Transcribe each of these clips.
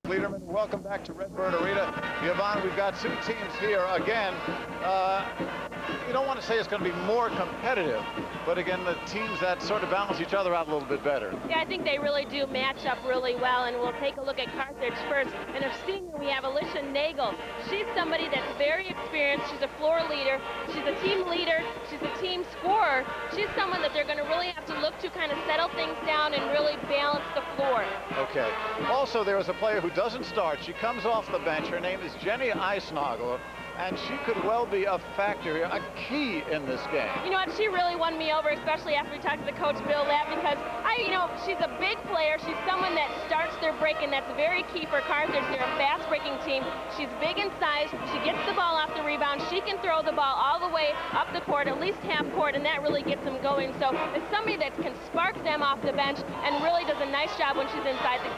Lederman. Welcome back to Redbird Arena. Yvonne, we've got two teams here again. You don't want to say it's going to be more competitive, but again, the teams that sort of balance each other out a little bit better. Yeah, I think they really do match up really well, and we'll take a look at Carthage first. And of senior, we have Alicia Nagel. She's somebody that's very experienced. She's a floor leader. She's a team leader. She's a team scorer. She's someone that they're going to really have to look to kind of settle things down and really balance the floor. Okay. Also, there is a player who doesn't start. She comes off the bench. Her name is Jenny Eisnagel. And she could well be a factor here, a key in this game. You know what? She really won me over, especially after we talked to Coach Bill Lapp, because she's a big player. She's someone that starts their break, and that's very key for Carthage. They're a fast-breaking team. She's big in size. She gets the ball off the rebound. She can throw the ball all the way up the court, at least half court, and that really gets them going. So it's somebody that can spark them off the bench and really does a nice job when she's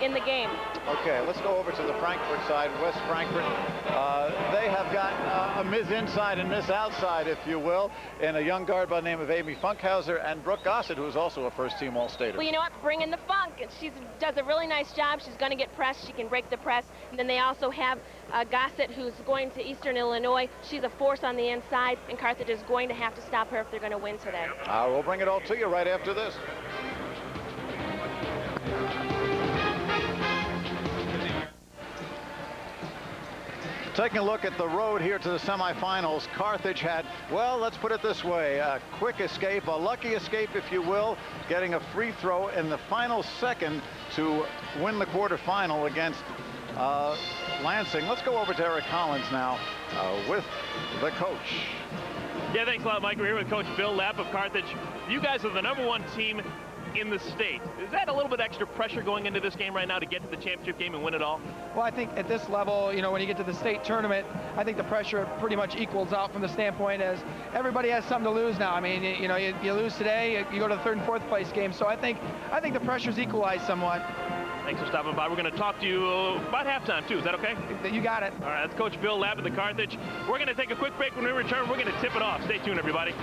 in the game. Okay, let's go over to the Frankfort side. West Frankfort, they have got a Ms. Inside and Ms. Outside, if you will, and a young guard by the name of Amy Funkhauser and Brooke Gossett, who is also a first-team All-Stater. Well, you know what? Bring in the funk. She does a really nice job. She's going to get pressed. She can break the press. And then they also have Gossett, who's going to Eastern Illinois. She's a force on the inside, and Carthage is going to have to stop her if they're going to win today. We'll bring it all to you right after this. Taking a look at the road here to the semifinals, Carthage had, well, let's put it this way, a quick escape, a lucky escape, if you will, getting a free throw in the final second to win the quarterfinal against Lansing. Let's go over to Eric Collins now with the coach. Yeah, thanks a lot, Mike. We're here with Coach Bill Lapp of Carthage. You guys are the #1 team in the state. Is that a little bit extra pressure going into this game right now to get to the championship game and win it all? Well, I think at this level, when you get to the state tournament, I think the pressure pretty much equals out from the standpoint as everybody has something to lose now. I mean, you lose today, you go to the 3rd and 4th place game. So I think the pressure's equalized somewhat. Thanks for stopping by. We're going to talk to you about halftime, too. Is that okay? You got it. All right, that's Coach Bill Lapp at the Carthage. We're going to take a quick break. When we return, we're going to tip it off. Stay tuned, everybody.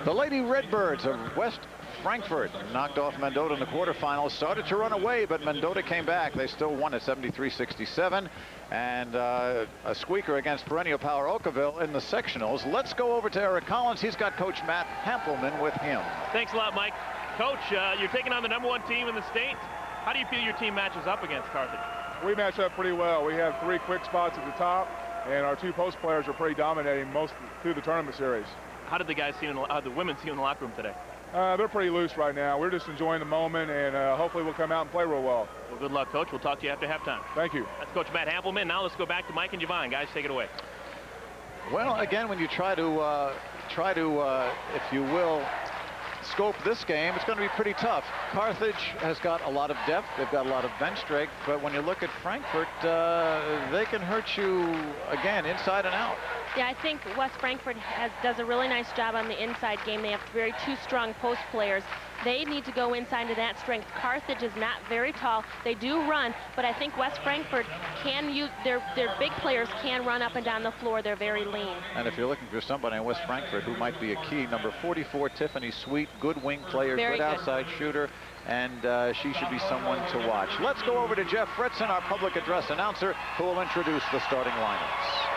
The Lady Redbirds of West Frankfort knocked off Mendota in the quarterfinals, started to run away, but Mendota came back. They still won at 73-67, and a squeaker against perennial power Oakville in the sectionals. Let's go over to Eric Collins. He's got Coach Matt Hampelman with him. Thanks a lot, Mike. Coach, you're taking on the #1 team in the state. How do you feel your team matches up against Carthage? We match up pretty well. We have 3 quick spots at the top, and our 2 post players are pretty dominating most through the tournament series. How did the guys see the women see in the locker room today? They're pretty loose right now. We're just enjoying the moment, and hopefully we'll come out and play real well. Well, good luck, Coach. We'll talk to you after halftime. Thank you. That's Coach Matt Hampelman. Now let's go back to Mike and Yvonne. Guys, take it away. Well, again, when you try to, if you will, scope this game, it's going to be pretty tough. Carthage has got a lot of depth. They've got a lot of bench strength. But when you look at Frankfort, they can hurt you, again, inside and out. Yeah, I think West Frankfort does a really nice job on the inside game. They have 2 strong post players. They need to go inside to that strength. Carthage is not very tall. They do run, but I think West Frankfort can use their big players can run up and down the floor. They're very lean. And if you're looking for somebody in West Frankfort who might be a key, number 44, Tiffany Sweet, good wing player, good outside shooter, and she should be someone to watch. Let's go over to Jeff Fritzen, our public address announcer, who will introduce the starting lineups.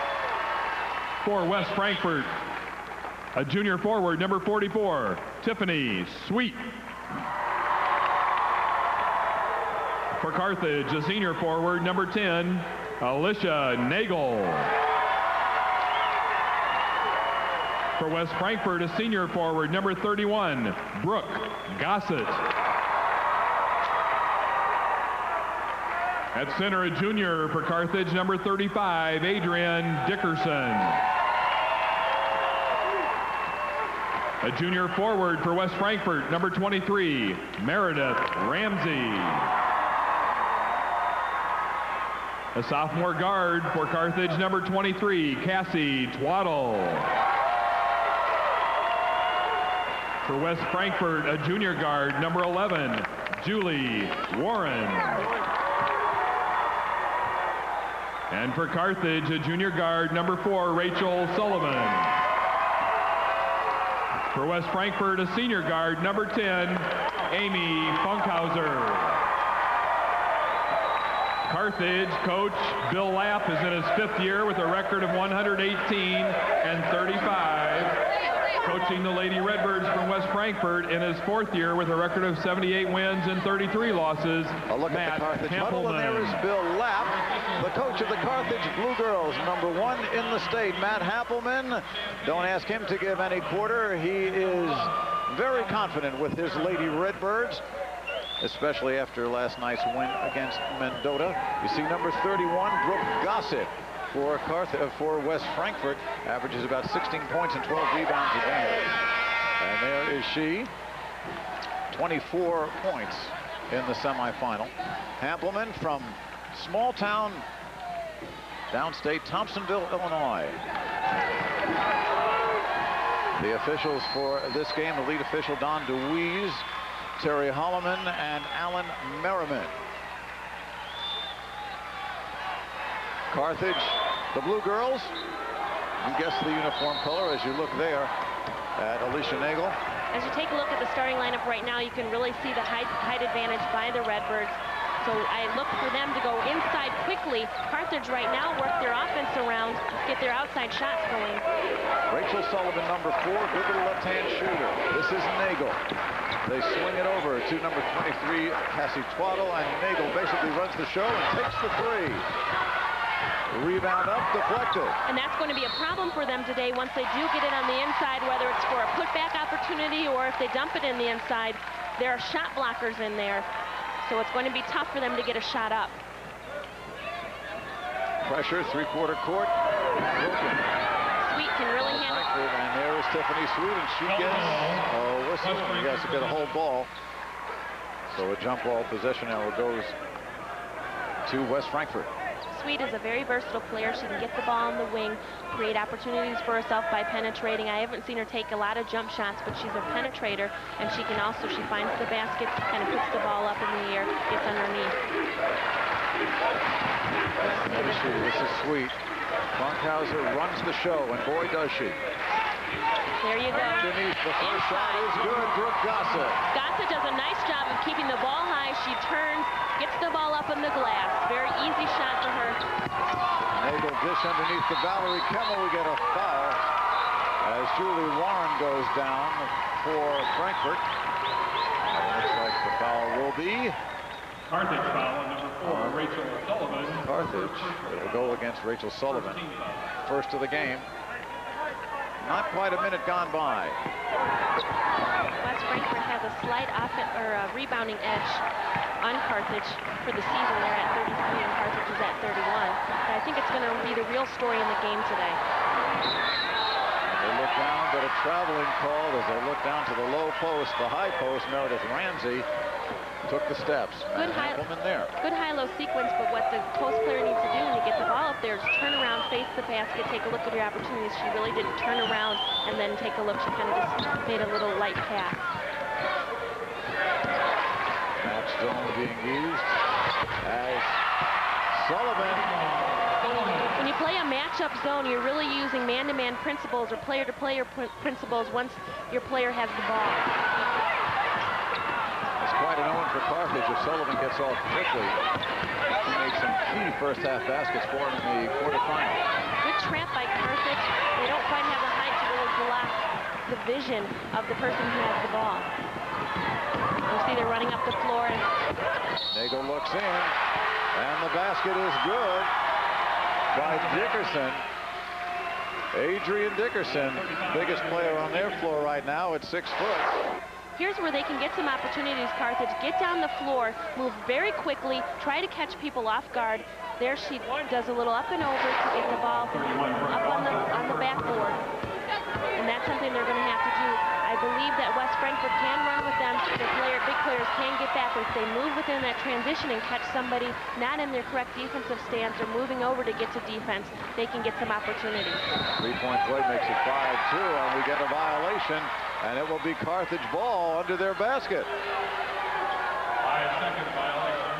For West Frankfort, a junior forward, number 44, Tiffany Sweet. For Carthage, a senior forward, number 10, Alicia Nagel. For West Frankfort, a senior forward, number 31, Brooke Gossett. At center, a junior for Carthage, number 35, Adrian Dickerson. A junior forward for West Frankfort, number 23, Meredith Ramsey. A sophomore guard for Carthage, number 23, Cassie Twaddle. For West Frankfort, a junior guard, number 11, Julie Warren. And for Carthage, a junior guard, number 4, Rachel Sullivan. For West Frankfort, a senior guard, number 10, Amy Funkhauser. Carthage coach Bill Lapp is in his 5th year with a record of 118-35. Coaching the Lady Redbirds from West Frankfort in his 4th year with a record of 78 wins and 33 losses. A look at the Carthage huddle, and there is Bill Lapp, the coach of the Carthage Blue Girls, number 1 in the state. Matt Happelman, don't ask him to give any quarter. He is very confident with his Lady Redbirds, especially after last night's win against Mendota. You see number 31, Brooke Gossett, for West Frankfort, averages about 16 points and 12 rebounds a game. And there is she, 24 points in the semifinal. Hampelman from small town downstate Thompsonville, Illinois. The officials for this game, the lead official Don DeWeese, Terry Holloman, and Alan Merriman. Carthage, the Blue Girls. You guess the uniform color as you look there at Alicia Nagel. As you take a look at the starting lineup right now, you can really see the height advantage by the Redbirds. So I look for them to go inside quickly. Carthage right now work their offense around, get their outside shots going. Rachel Sullivan, number 4, good little left-hand shooter. This is Nagel. They swing it over to number 23, Cassie Twaddle, and Nagel basically runs the show and takes the 3. Rebound up, deflected. And that's going to be a problem for them today once they do get it on the inside, whether it's for a putback opportunity or if they dump it in the inside. There are shot blockers in there, so it's going to be tough for them to get a shot up. Pressure, 3/4 court. Broken. Sweet can really handle it. And there is Tiffany Sweet, and she gets a whistle. She has to get a whole ball. So a jump ball possession arrow goes to West Frankfort. Sweet is a very versatile player. She can get the ball on the wing, create opportunities for herself by penetrating. I haven't seen her take a lot of jump shots, but she's a penetrator, and she can also, she finds the basket, kind of puts the ball up in the air, gets underneath. This is Sweet. Funkhauser runs the show, and boy does she. There you go. Underneath, the first shot is good. Brooke Gossett. Gossett does a nice job of keeping the ball high. She turns, gets the ball up in the glass. Very easy shot for her. Nagel dish underneath the Valerie Kemmel. We get a foul as Julie Warren goes down for Frankfurt. It looks like the foul will be Carthage foul on number 4, Rachel Sullivan. Carthage. A goal against Rachel Sullivan. First of the game. Not quite a minute gone by. West Frankfort has a slight rebounding edge on Carthage for the season. They're at 33 and Carthage is at 31. But I think it's going to be the real story in the game today. They look down, but a traveling call as they look down to the low post, the high post. Meredith Ramsey took the steps. Good high-low sequence, but what the post player needs to do when you get the ball up there is turn around, face the basket, take a look at your opportunities. She really didn't turn around and then take a look. She kind of just made a little light pass. Match zone being used as Sullivan. When you play a matchup zone, you're really using man-to-man principles or player-to-player principles once your player has the ball. Quite an own for Carthage if Sullivan gets off quickly. She made some key first-half baskets for him in the quarterfinal. Good trap by Carthage. They don't quite have the height to really block the vision of the person who has the ball. You see they're running up the floor. Nagel looks in, and the basket is good by Dickerson. Adrian Dickerson, biggest player on their floor right now at 6 foot. Here's where they can get some opportunities, Carthage. Get down the floor, move very quickly, try to catch people off guard. There she does a little up and over to get the ball up on the backboard. And that's something they're going to have to do. I believe that West Frankfort can run with them. Their big players can get back. If they move within that transition and catch somebody not in their correct defensive stance or moving over to get to defense, they can get some opportunities. Three-point play makes it 5-2, and we get a violation. And it will be Carthage ball under their basket. 5-second violation.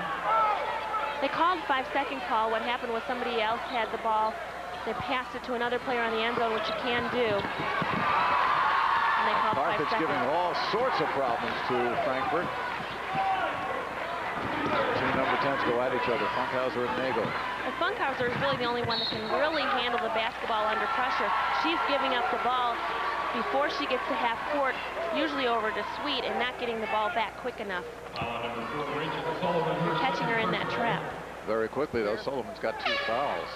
They called 5-second call. What happened was somebody else had the ball. They passed it to another player on the end zone, which you can do. And they called 5 Carthage seconds. giving all sorts of problems to Frankfort. Two number 10s go at each other, Funkhauser and Nagel. Well, Funkhauser is really the only one that can really handle the basketball under pressure. She's giving up the ball before she gets to half court, usually over to Sweet, and not getting the ball back quick enough. You're catching her in that trap. Very quickly, though, Sullivan's got 2 fouls.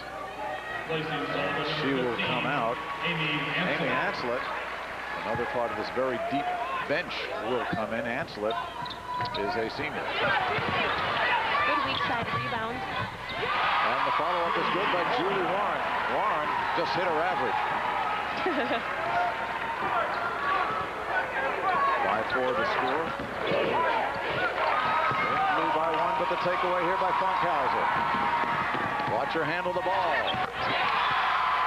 She will come out. Amy Anslet, another part of this very deep bench, will come in. Anslet is a senior. Good weak side rebound. And the follow-up is good by Julie Warren. Warren just hit her average. 5-4 to score. Blue by 1, but the takeaway here by Funkhauser. Watch her handle the ball.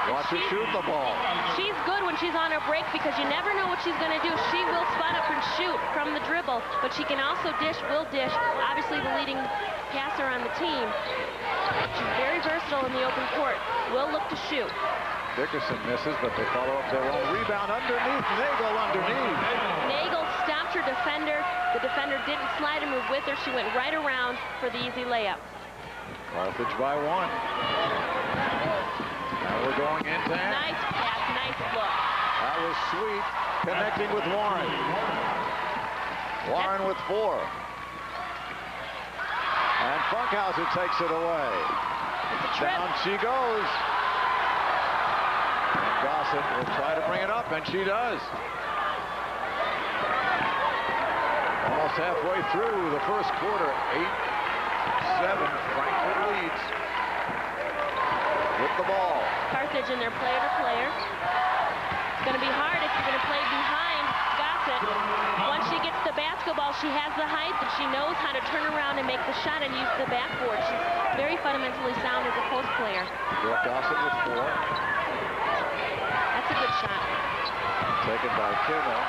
Watch her shoot the ball. She's good when she's on her break because you never know what she's going to do. She will spot up and shoot from the dribble, but she can also dish, will dish. Obviously the leading passer on the team. She's very versatile in the open court. Will look to shoot. Dickerson misses, but they follow up their own rebound underneath. Nagel underneath. Nagel stopped her defender. The defender didn't slide and move with her. She went right around for the easy layup. Carthage by 1. Now we're going into Nice pass, nice look. That was Sweet connecting with Warren. Warren with 4. And Funkhauser takes it away. It's a trip. Down she goes. And Gossett will try to bring it up, and she does. Almost halfway through the first quarter. 8-7. Frankfort leads with the ball. Carthage in their player-to-player. It's going to be hard if you're going to play behind Gossett. Once she gets the basketball, she has the height, and she knows how to turn around and make the shot and use the backboard. She's very fundamentally sound as a post player. Brooke Gossett with 4. That's a good shot. Taken by Kimmel.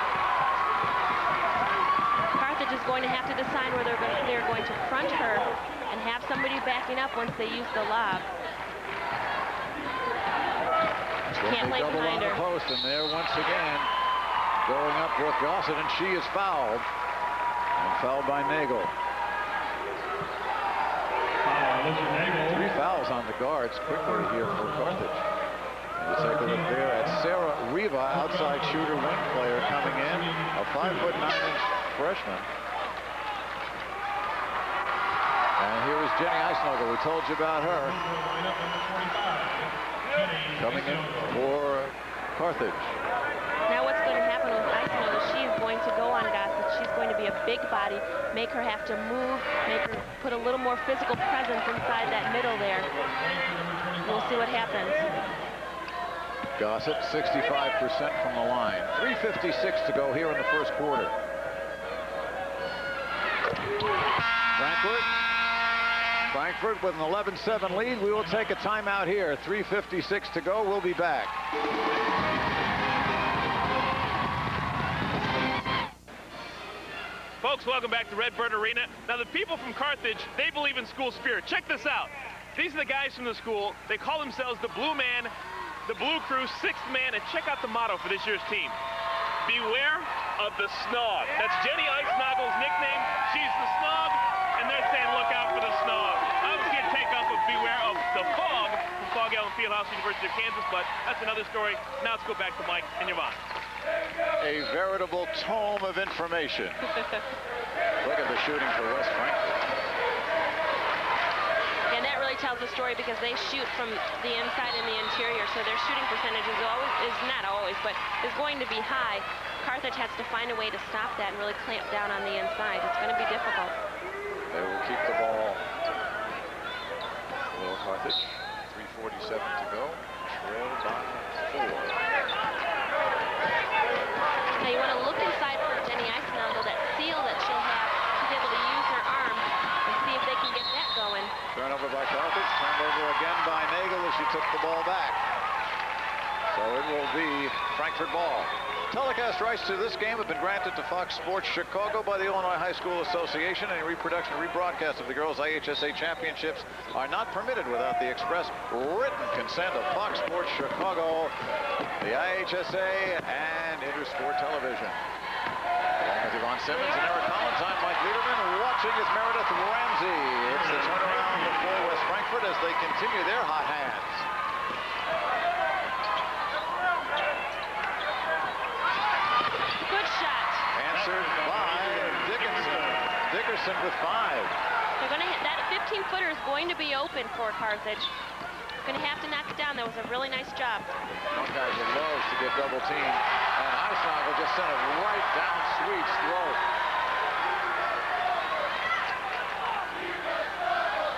Carthage is going to have to decide whether they're going to front her and have somebody backing up once they use the lob. Can't play double behind on her. the post, and there once again going up Brooke Gossett, and she is fouled. And fouled by Nagel. 3 fouls on the guards quickly here for Carthage. And you take a look there at Sarah Riva, outside shooter, wing player coming in, a 5'9" freshman. And here is Jenny Eisnagel. We told you about her. Coming in for Carthage. Now what's going to happen with Eisnagel? She is going to go on Gossett. She's going to be a big body, make her have to move, make her put a little more physical presence inside that middle there. We'll see what happens. Gossett 65% from the line. 3:56 to go here in the first quarter. Frankfort with an 11-7 lead. We will take a timeout here. 3:56 to go. We'll be back. Folks, welcome back to Redbird Arena. Now, the people from Carthage, they believe in school spirit. Check this out. These are the guys from the school. They call themselves the Blue Man, the Blue Crew, 6th Man, and check out the motto for this year's team. Beware of the snog. That's Jenny Eisnagel's nickname. She's the snog, and they're saying look out for the snog. I was going to take off of beware of the fog from Fog Allen Fieldhouse, University of Kansas, but that's another story. Now let's go back to Mike and Yvonne. A veritable tome of information. Look at the shooting for West Frankfort. And that really tells the story because they shoot from the inside and the interior, so their shooting percentage is not always, but is going to be high. Carthage has to find a way to stop that and really clamp down on the inside. It's going to be difficult. They will keep the ball. Well, Carthage, 3:47 to go. Trailed by 4. Now you want to look inside for Jenny Eisnagel, that seal that she'll have. She's able to use her arm and see if they can get that going. Turnover by Carthage, turned over again by Nagel as she took the ball back. So it will be Frankfort ball. Telecast rights to this game have been granted to Fox Sports Chicago by the Illinois High School Association. Any reproduction or rebroadcast of the girls' IHSA championships are not permitted without the express written consent of Fox Sports Chicago, the IHSA, and News for television. Along with Yvonne Simmons and Eric Collins, I'm Mike Liederman. Watching is Meredith Ramsey. It's the turnaround for West Frankfort as they continue their hot hands. Good shot. Answered by Dickerson with 5. They're going to hit that 15-footer is going to be open for Carthage. Going to have to knock it down. That was a really nice job. Funkhauser loves to get double teamed, and Eisnagel just sent it right down Sweet's throat.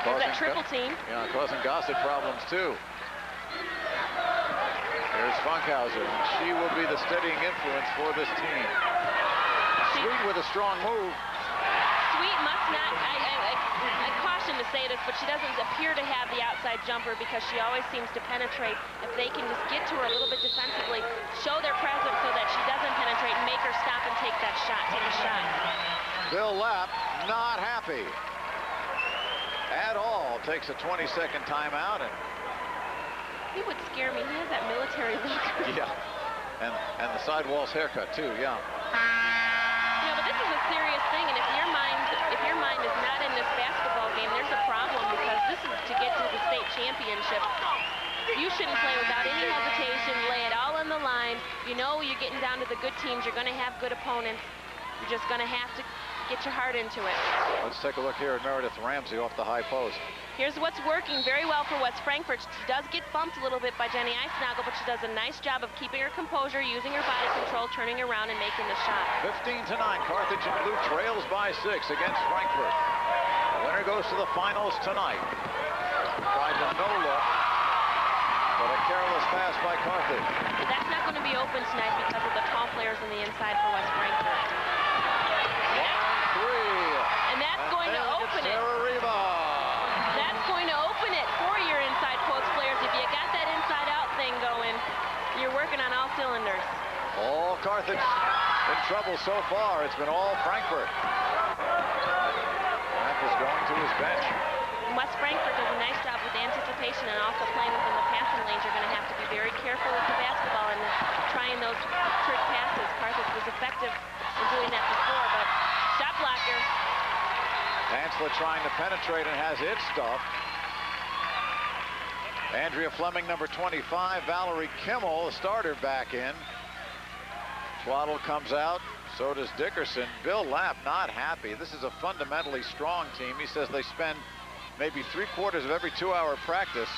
There's that triple team. Yeah, causing Gossett problems too. Here's Funkhauser, and she will be the steadying influence for this team. Sweet with a strong move. Sweet must not, I caution to say this, but she doesn't appear to have the outside jumper because she always seems to penetrate. If they can just get to her a little bit defensively, show their presence so that she doesn't penetrate and make her stop and take that shot, take a shot. Bill Lapp not happy at all. Takes a 20-second timeout. And he would scare me. He has that military look. Yeah, and the sidewalls haircut too, yeah. You know, but this is a serious thing, and if your mind is not in this basketball game, there's a problem because this is to get to the state championship. You shouldn't play without any hesitation, lay it all on the line. You know you're getting down to the good teams, you're going to have good opponents. You're just going to have to get your heart into it. Let's take a look here at Meredith Ramsey off the high post. Here's what's working very well for West Frankfort. She does get bumped a little bit by Jenny Eisnagel, but she does a nice job of keeping her composure, using her body control, turning around, and making the shot. 15-9, Carthage in blue trails by 6 against Frankfort. The winner goes to the finals tonight. Tried the no-look, but a careless pass by Carthage. That's not going to be open tonight because of the tall players on the inside for West Frankfort. 1-3. And that's going to open it. That's going to open it for your inside post players. If you got that inside-out thing going, you're working on all cylinders. All Carthage in trouble so far. It's been all Frankfort. Mack is going to his bench. And West Frankfort does a nice job with anticipation and also playing within the passing lanes. You're going to have to be very careful with the basketball and trying those trick passes. Carthage was effective in doing that before, but shot blocker. Hansler trying to penetrate and has it stuffed. Andrea Fleming, number 25. Valerie Kimmel, the starter, back in. Twaddle comes out. So does Dickerson. Bill Lapp not happy. This is a fundamentally strong team. He says they spend maybe 3/4 of every 2-hour practice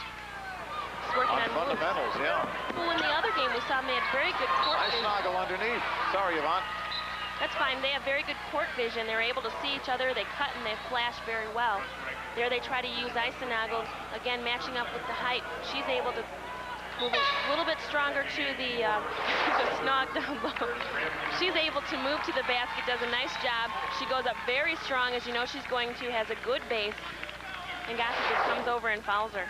on fundamentals. Moves. Yeah. Well, in the other game, we saw them had very good court vision. Eisnagel underneath. Sorry, Yvonne. That's fine. They have very good court vision. They're able to see each other. They cut and they flash very well. There they try to use Eisnagel, again, matching up with the height. She's able to move a little bit stronger to the snog down low. She's able to move to the basket, does a nice job. She goes up very strong, as you know she's going to, has a good base. And Gossett just comes over and fouls her.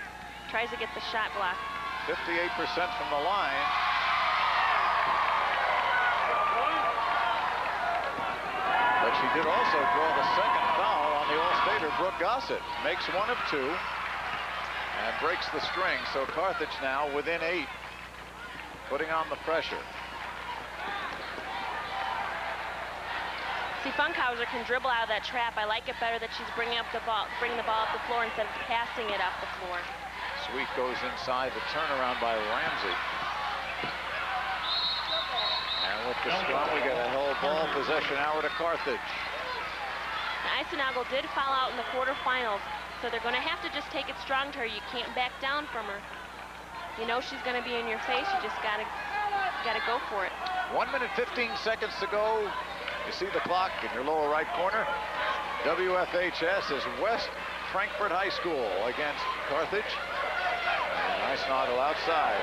Tries to get the shot blocked. 58% from the line. But she did also draw the second foul on the All-Stater, Brooke Gossett. Makes 1 of 2 and breaks the string. So Carthage now within 8, putting on the pressure. See, Funkhauser can dribble out of that trap. I like it better that she's bringing the ball up the floor instead of passing it up the floor. Sweet goes inside the turnaround by Ramsey. And with the scrum, we get a held ball possession hour to Carthage. Eisnagel did foul out in the quarterfinals, so they're going to have to just take it strong to her. You can't back down from her. You know she's going to be in your face. You just got to go for it. 1 minute, 15 seconds to go. You see the clock in your lower right corner. WFHS is West Frankfort High School against Carthage. And Eisnagel outside.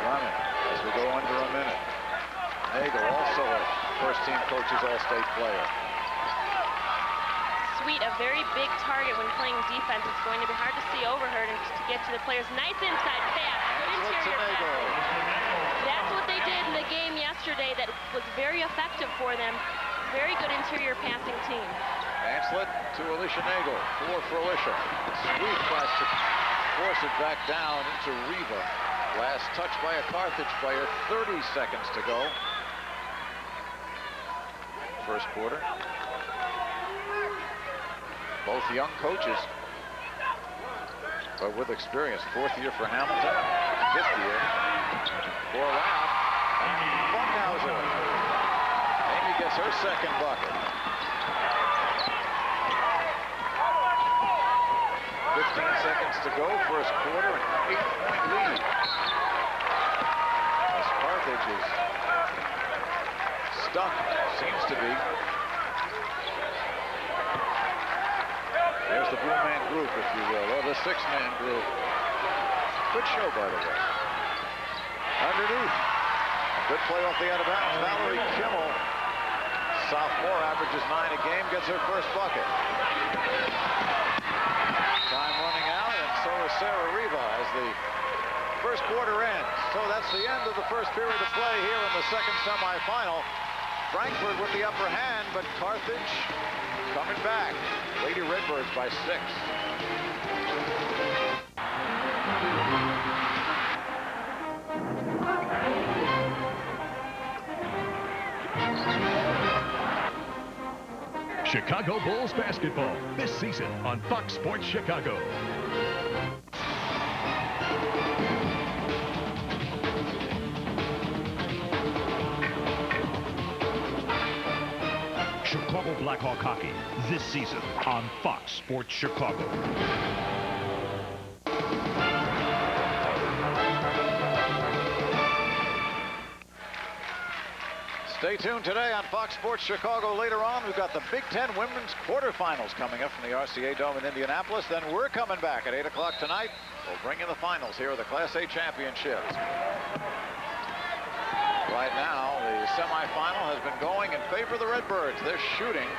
Running as we go under a minute. Nagel, also a first-team coach's All-State player. Sweet, a very big target when playing defense. It's going to be hard to see over her to get to the players. Nice inside pass. Good interior pass. That's what they did in the game yesterday. That was very effective for them. Very good interior passing team. Hanslet to Alicia Nagel. 4 for Alicia. Sweet tries to force it back down into Riva. Last touch by a Carthage player. 30 seconds to go. First quarter. Both young coaches, but with experience. 4th year for Hamilton, 5th year for Rapp. And Funkhauser. Amy gets her second bucket. 15 seconds to go, first quarter, an 8-point lead. As Carthage is stuck, seems to be. There's the blue man group, if you will, or the 6-man group. Good show, by the way. Underneath. A good play off the out of bounds. Valerie Kimmel, sophomore, averages 9 a game, gets her first bucket. Time running out, and so is Sarah Riva as the first quarter ends. So that's the end of the first period of play here in the second semifinal. Frankfort with the upper hand, but Carthage coming back. Lady Redbirds by 6. Chicago Bulls basketball this season on Fox Sports Chicago. Chicago Blackhawk hockey this season on Fox Sports Chicago. Stay tuned today on Fox Sports Chicago. Later on, we've got the Big Ten Women's quarterfinals coming up from the RCA Dome in Indianapolis. Then we're coming back at 8 o'clock tonight. We'll bring you the finals here of the Class A championships. Right now, the semifinal has been going in favor of the Redbirds. They're shooting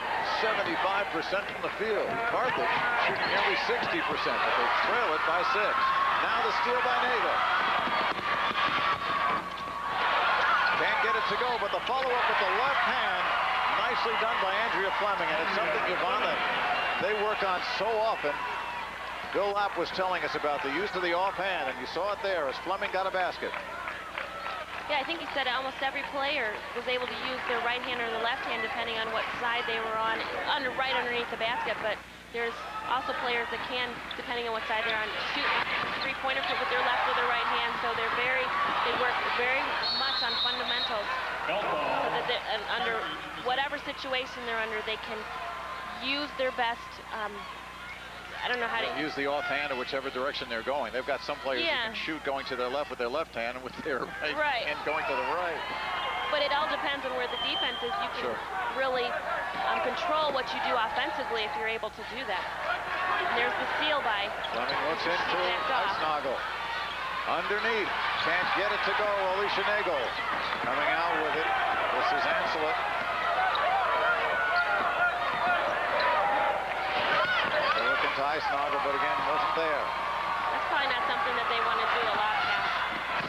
75% from the field. Carthage shooting nearly 60%, but they trail it by 6. Now the steal by Nagel. Can't get it to go, but the follow-up with the left hand, nicely done by Andrea Fleming, and it's something, Yvonne, that they work on so often. Bill Lapp was telling us about the use of the offhand, and you saw it there as Fleming got a basket. Yeah, I think he said almost every player was able to use their right hand or the left hand depending on what side they were on, right underneath the basket, but there's also players that can, depending on what side they're on, shoot three-pointer with their left or their right hand, so they work very much on fundamentals. So that under whatever situation they're under, they can use their best, I don't know how to use the offhand or whichever direction they're going. They've got some players who can shoot going to their left with their left hand and with their right hand going to the right. But it all depends on where the defense is. You can really control what you do offensively if you're able to do that. And there's the steal by Fleming looks into Eisnagel. Underneath. Can't get it to go. Alicia Nagel coming out with it. This is Ancelet. They're looking to Eisnagel, but again, wasn't there. That's probably not something that they want to do a lot, Pat.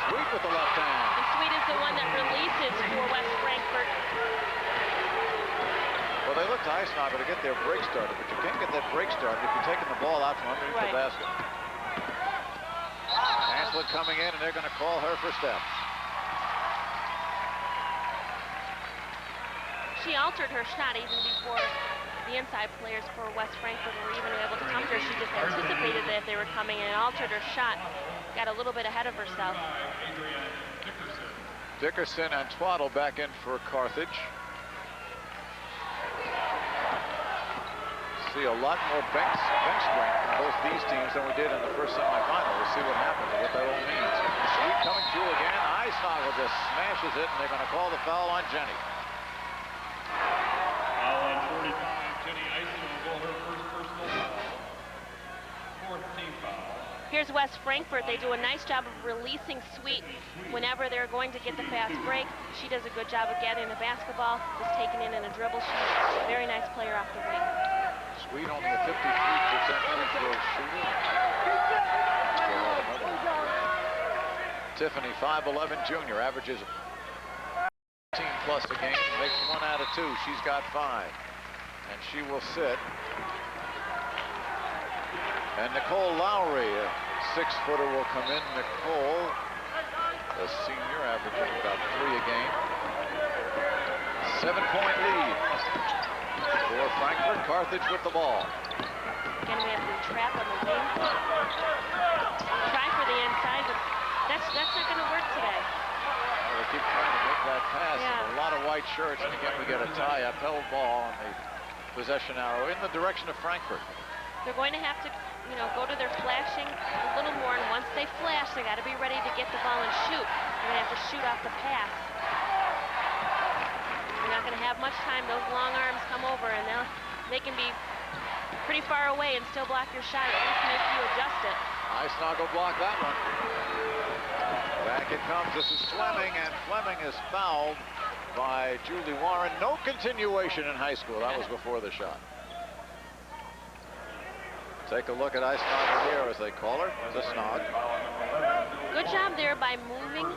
Sweet with the left hand. And Sweet is the one that releases for West Frankfort. Well, they look to Eisnagel to get their break started, but you can't get that break started if you're taking the ball out from underneath the basket. Ancelet coming in, and they're going to call her for steps. She altered her shot even before the inside players for West Frankfort were even able to come to her. She just anticipated that if they were coming and altered her shot, got a little bit ahead of herself. Dickerson and Twaddle back in for Carthage. See a lot more bench strength from both these teams than we did in the first semifinal. We'll see what happens and what that all means. Sweet coming through again. Eisnagel just smashes it, and they're going to call the foul on Jenny. Foul on 45. Jenny Eisnagel will go her first personal foul. Fourth team foul. Here's West Frankfort. They do a nice job of releasing Sweet whenever they're going to get the fast break. She does a good job of getting the basketball, just taking it in a dribble. She's a very nice player off the wing. Sweet only a 53% free throw shooter. Tiffany, 5'11" junior, averages 15 plus a game, makes 1 out of 2. She's got 5, and she will sit. And Nicole Lowry, 6-footer will come in. Nicole, the senior, averaging about 3 a game. 7-point lead for Frankfort. Carthage with the ball. Again, we have the trap on the wing. Try for the inside, but that's not going to work today. Well, they keep trying to make that pass. Yeah. And a lot of white shirts, and again we get a tie-up. Held ball on the possession arrow in the direction of Frankfort. They're going to have to, go to their flashing a little more, and once they flash, they got to be ready to get the ball and shoot. They're going to have to shoot off the pass. They're not going to have much time. Those long arms come over, and they can be pretty far away and still block your shot. At least make you adjust it. Eisnagel blocked that one. Back it comes. This is Fleming, and Fleming is fouled by Julie Warren. No continuation in high school. That was before the shot. Take a look at Eisnagel here, as they call her, the snog. Good job there by moving,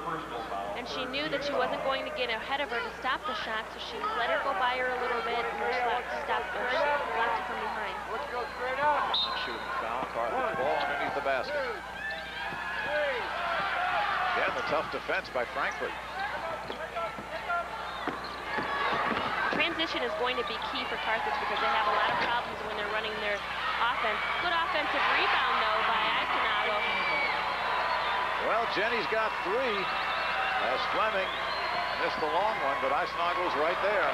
and she knew that she wasn't going to get ahead of her to stop the shot, so she let her go by her a little bit and stopped her, blocked it from behind. Shooting foul, Carthage ball underneath the basket. Again, the tough defense by Frankfort. Transition is going to be key for Carthage because they have a lot of problems when they're running their offense. Good offensive rebound, though, by Eisnagel. Well, Jenny's got 3 as Fleming missed the long one, but Eisnagel's right there.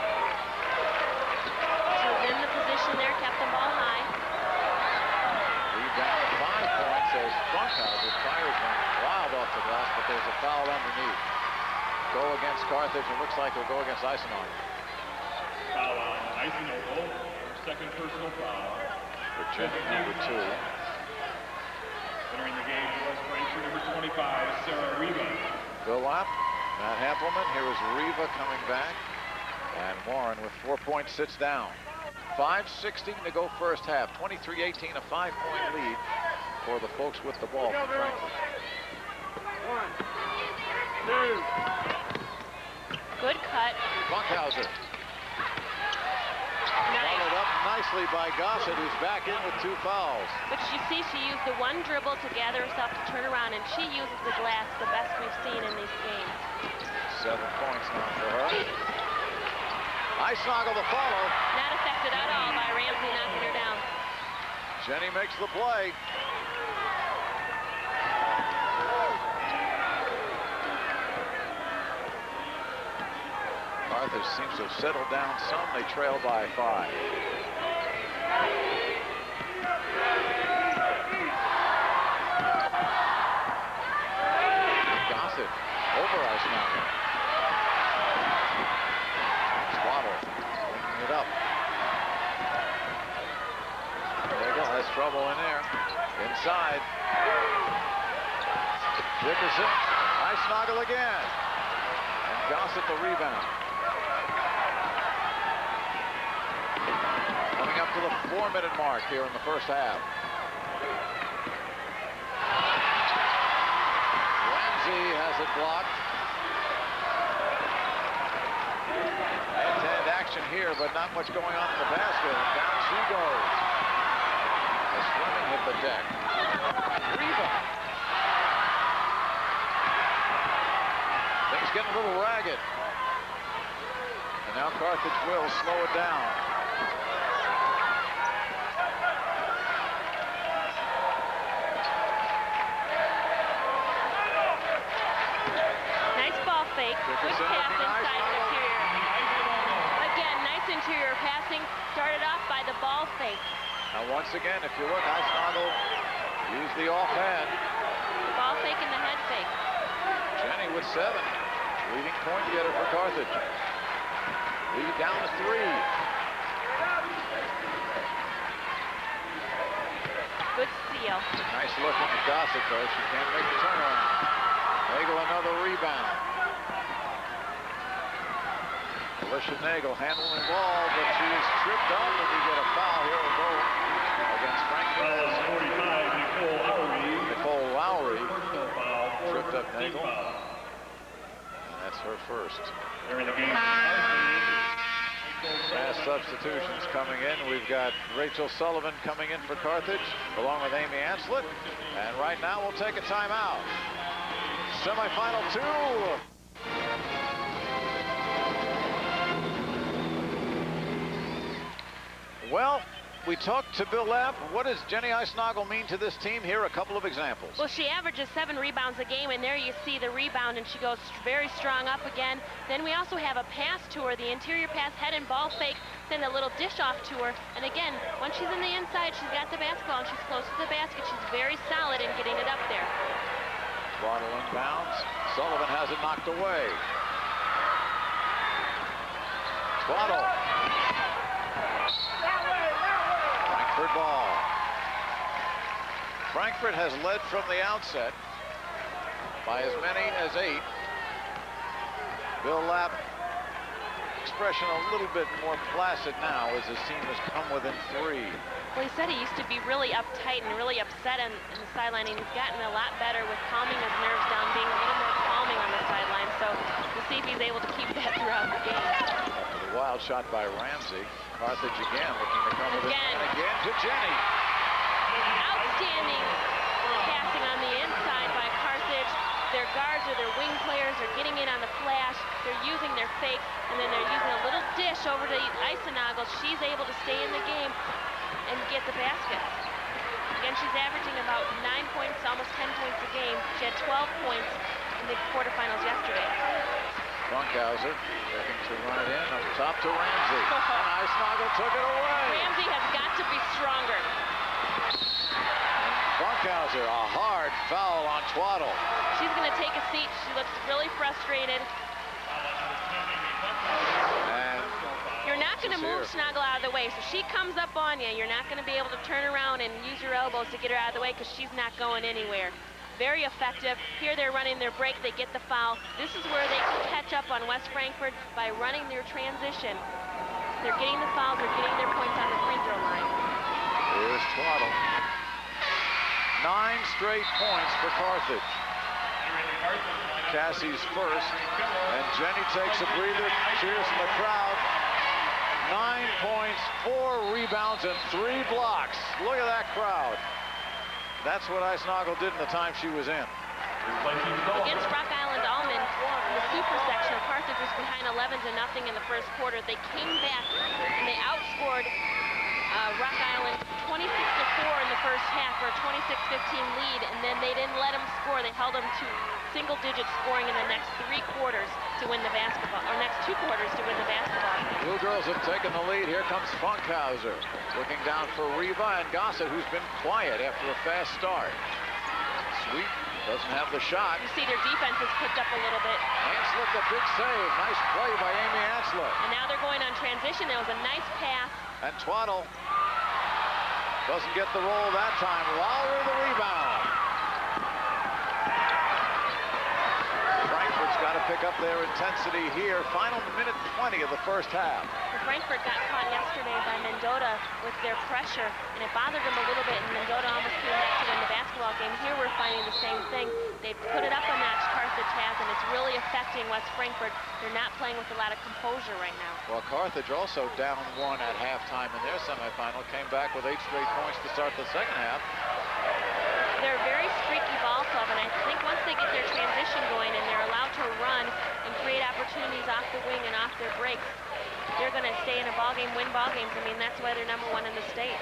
She was in the position there, kept the ball high. Lead down to 5 points as Funkhauser fires one wild off the glass, but there's a foul underneath. Goal against Carthage, and looks like it'll go against Eisnagel. Foul on Eisnagel, second personal foul. For Jenny, number 2. Entering the game was Frankfort number 25, Sarah Riva. Bill Lapp, Matt Hampelman. Here is Riva coming back. And Warren with 4 points sits down. 5:16 to go first half. 23-18, a 5-point lead for the folks with the ball from Frankfort. 1, 2. Good cut. Funkhauser. Followed up nicely by Gossett, who's back in with 2 fouls. But you see, she used the one dribble to gather herself to turn around, and she uses the glass the best we've seen in these games. 7 points now for her. Eisnagel the follow. Not affected at all by Ramsey knocking her down. Jenny makes the play. Carthage seems to have settled down some. They trail by 5. Gossett over Eisnagel. Swaddle bringing it up. Nagel has trouble in there. Inside. Dickerson. Eisnagel again. And Gossett the rebound. Coming up to the 4-minute mark here in the first half. Ramsey has it blocked. Hand-to-hand action here, but not much going on in the basket. And down she goes. As Fleming hit the deck. Riva. Things getting a little ragged. And now Carthage will slow it down. Nice ball fake. Good pass inside the interior. Again, nice interior passing. Started off by the ball fake. Now once again, if you look, Eisnagel used the offhand. The ball fake and the head fake. Jenny with 7. Leading point getter for Carthage. Lead down to 3. Good steal. Nice look at Gossett, though. She can't make the turnaround. Nagel another rebound. Alicia Nagel handling the ball, but she is tripped up, and we get a foul here will go against Frankfort. 45, Nicole Lowry. Nicole Lowry Personal foul, tripped up team Nagel. foul. And that's her first. Entering the game, Mass substitutions coming in. We've got Rachel Sullivan coming in for Carthage, along with Amy Anslett. And right now we'll take a timeout. Semifinal 2. Well, we talked to Bill Lapp. What does Jenny Eisnagel mean to this team? Here are a couple of examples. Well, she averages 7 rebounds a game, and there you see the rebound, and she goes very strong up again. Then we also have a pass to her, the interior pass, head and ball fake, then a little dish off to her. And again, once she's in the inside, she's got the basketball, and she's close to the basket. She's very solid in getting it up there. Twaddle inbounds. Sullivan has it knocked away. Twaddle. Frankfort ball. Frankfort has led from the outset by as many as 8. Bill Lapp, expression a little bit more placid now as his team has come within 3. Well, he said he used to be really uptight and really upset in the sideline, and he's gotten a lot better with calming his nerves down, being a little more calming on the sideline. So we'll see if he's able to keep that throughout the game. The wild shot by Ramsey. Carthage again looking to come with it. And again to Jenny. Outstanding passing on the inside by Carthage. Their guards or their wing players are getting in on the flash. They're using their fakes, and then they're using a little dish over to Eisnagel. She's able to stay in the game and get the basket. Again, she's averaging about 9 points, almost 10 points a game. She had 12 points in the quarterfinals yesterday. Funkhauser looking to run it in up top to Ramsey. And Eisnagel took it away. Ramsey has got to be stronger. Funkhauser, a hard foul on Twaddle. She's going to take a seat. She looks really frustrated. And you're not going to move Snagel out of the way. So she comes up on you. You're not going to be able to turn around and use your elbows to get her out of the way because she's not going anywhere. Very effective. Here they're running their break. They get the foul. This is where they can catch up on West Frankfort by running their transition. They're getting the fouls. They're getting their points on the free throw line. Here's Twaddle. 9 straight points for Carthage. Cassie's first, and Jenny takes a breather. Cheers from the crowd. 9 points, 4 rebounds, and 3 blocks. Look at that crowd. That's what Eisnagel did in the time she was in. Against Rock Island Almond, in the super section, Carthage was behind 11-0 in the first quarter. They came back and they outscored Rock Island 26-4 in the first half for a 26-15 lead, and then they didn't let them score. They held them to single-digit scoring in the next 3 quarters to win the basketball, or next 2 quarters to win the basketball. Blue girls have taken the lead. Here comes Funkhauser looking down for Reva and Gossett, who's been quiet after a fast start. Sweet doesn't have the shot. You see their defense is picked up a little bit. Anslett, the big save. Nice play by Amy Anslett. And now they're going on transition. That was a nice pass. And Twaddle doesn't get the roll that time. Lowry the rebound. Frankfort's got to pick up their intensity here. Final minute 20 of the first half. Frankfort got caught yesterday by Mendota with their pressure, and it bothered them a little bit, and Mendota almost came back to win the basketball game. Here we're finding the same thing. They've put it up a notch, Carthage has, and it's really affecting West Frankfort. They're not playing with a lot of composure right now. Well, Carthage also down 1 at halftime in their semifinal, came back with 8 straight points to start the second half. They're a very streaky ball club, and I think once they get their transition going and they're allowed to run and create opportunities off the wing and off their breaks, they're going to stay in a ball game, win ball games. I mean, that's why they're #1 in the state.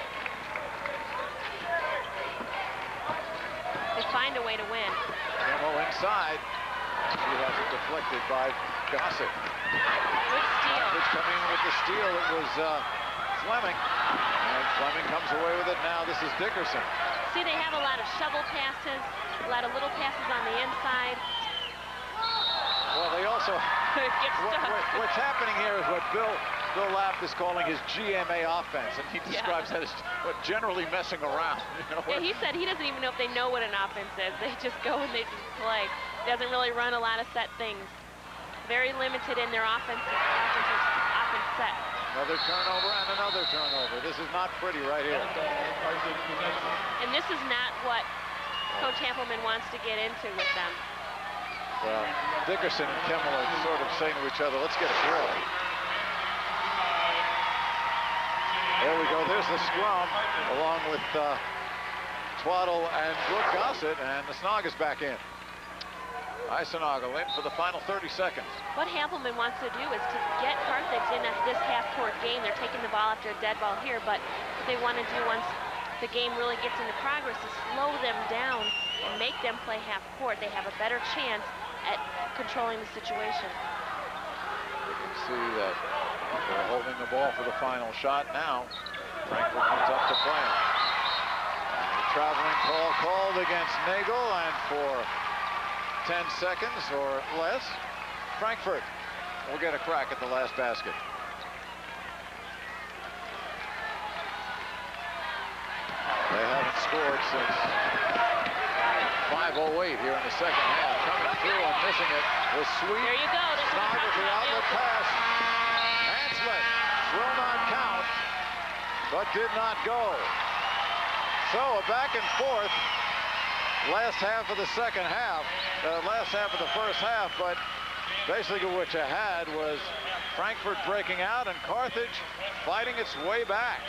They find a way to win. Kimmel inside. She has it deflected by Gossett. Good steal. Carthage coming in with the steal. It was Fleming. And Fleming comes away with it now. This is Dickerson. See, they have a lot of shovel passes, a lot of little passes on the inside. Well, they also... What's happening here is what Bill Lapp is calling his GMA offense, and he describes that as what generally messing around. You know, yeah, he said he doesn't even know if they know what an offense is. They just go and they just play. Doesn't really run a lot of set things. Very limited in their offense set. Another turnover and another turnover. This is not pretty right here. And this is not what Coach Hampelman wants to get into with them. Well, Dickerson and Kimmel are sort of saying to each other, let's get a drill. There we go. There's the scrum along with Twaddle and Brooke Gossett, and the Snog is back in. Eisenagel in for the final 30 seconds. What Hampelman wants to do is to get Carthage in this half-court game. They're taking the ball after a dead ball here, but what they want to do once the game really gets into progress is slow them down and make them play half-court. They have a better chance at controlling the situation. You can see that they're holding the ball for the final shot now. Frankfort comes up to play. Traveling call called against Nagel, and for 10 seconds or less, Frankfort will get a crack at the last basket. They haven't scored since 5:08 here in the second half. Coming through and missing it was Sweet. There you go. Snog with the outlet pass. Hanslet will not count, but did not go. So a back and forth last half of the second half, last half of the first half, but basically what you had was Frankfort breaking out and Carthage fighting its way back.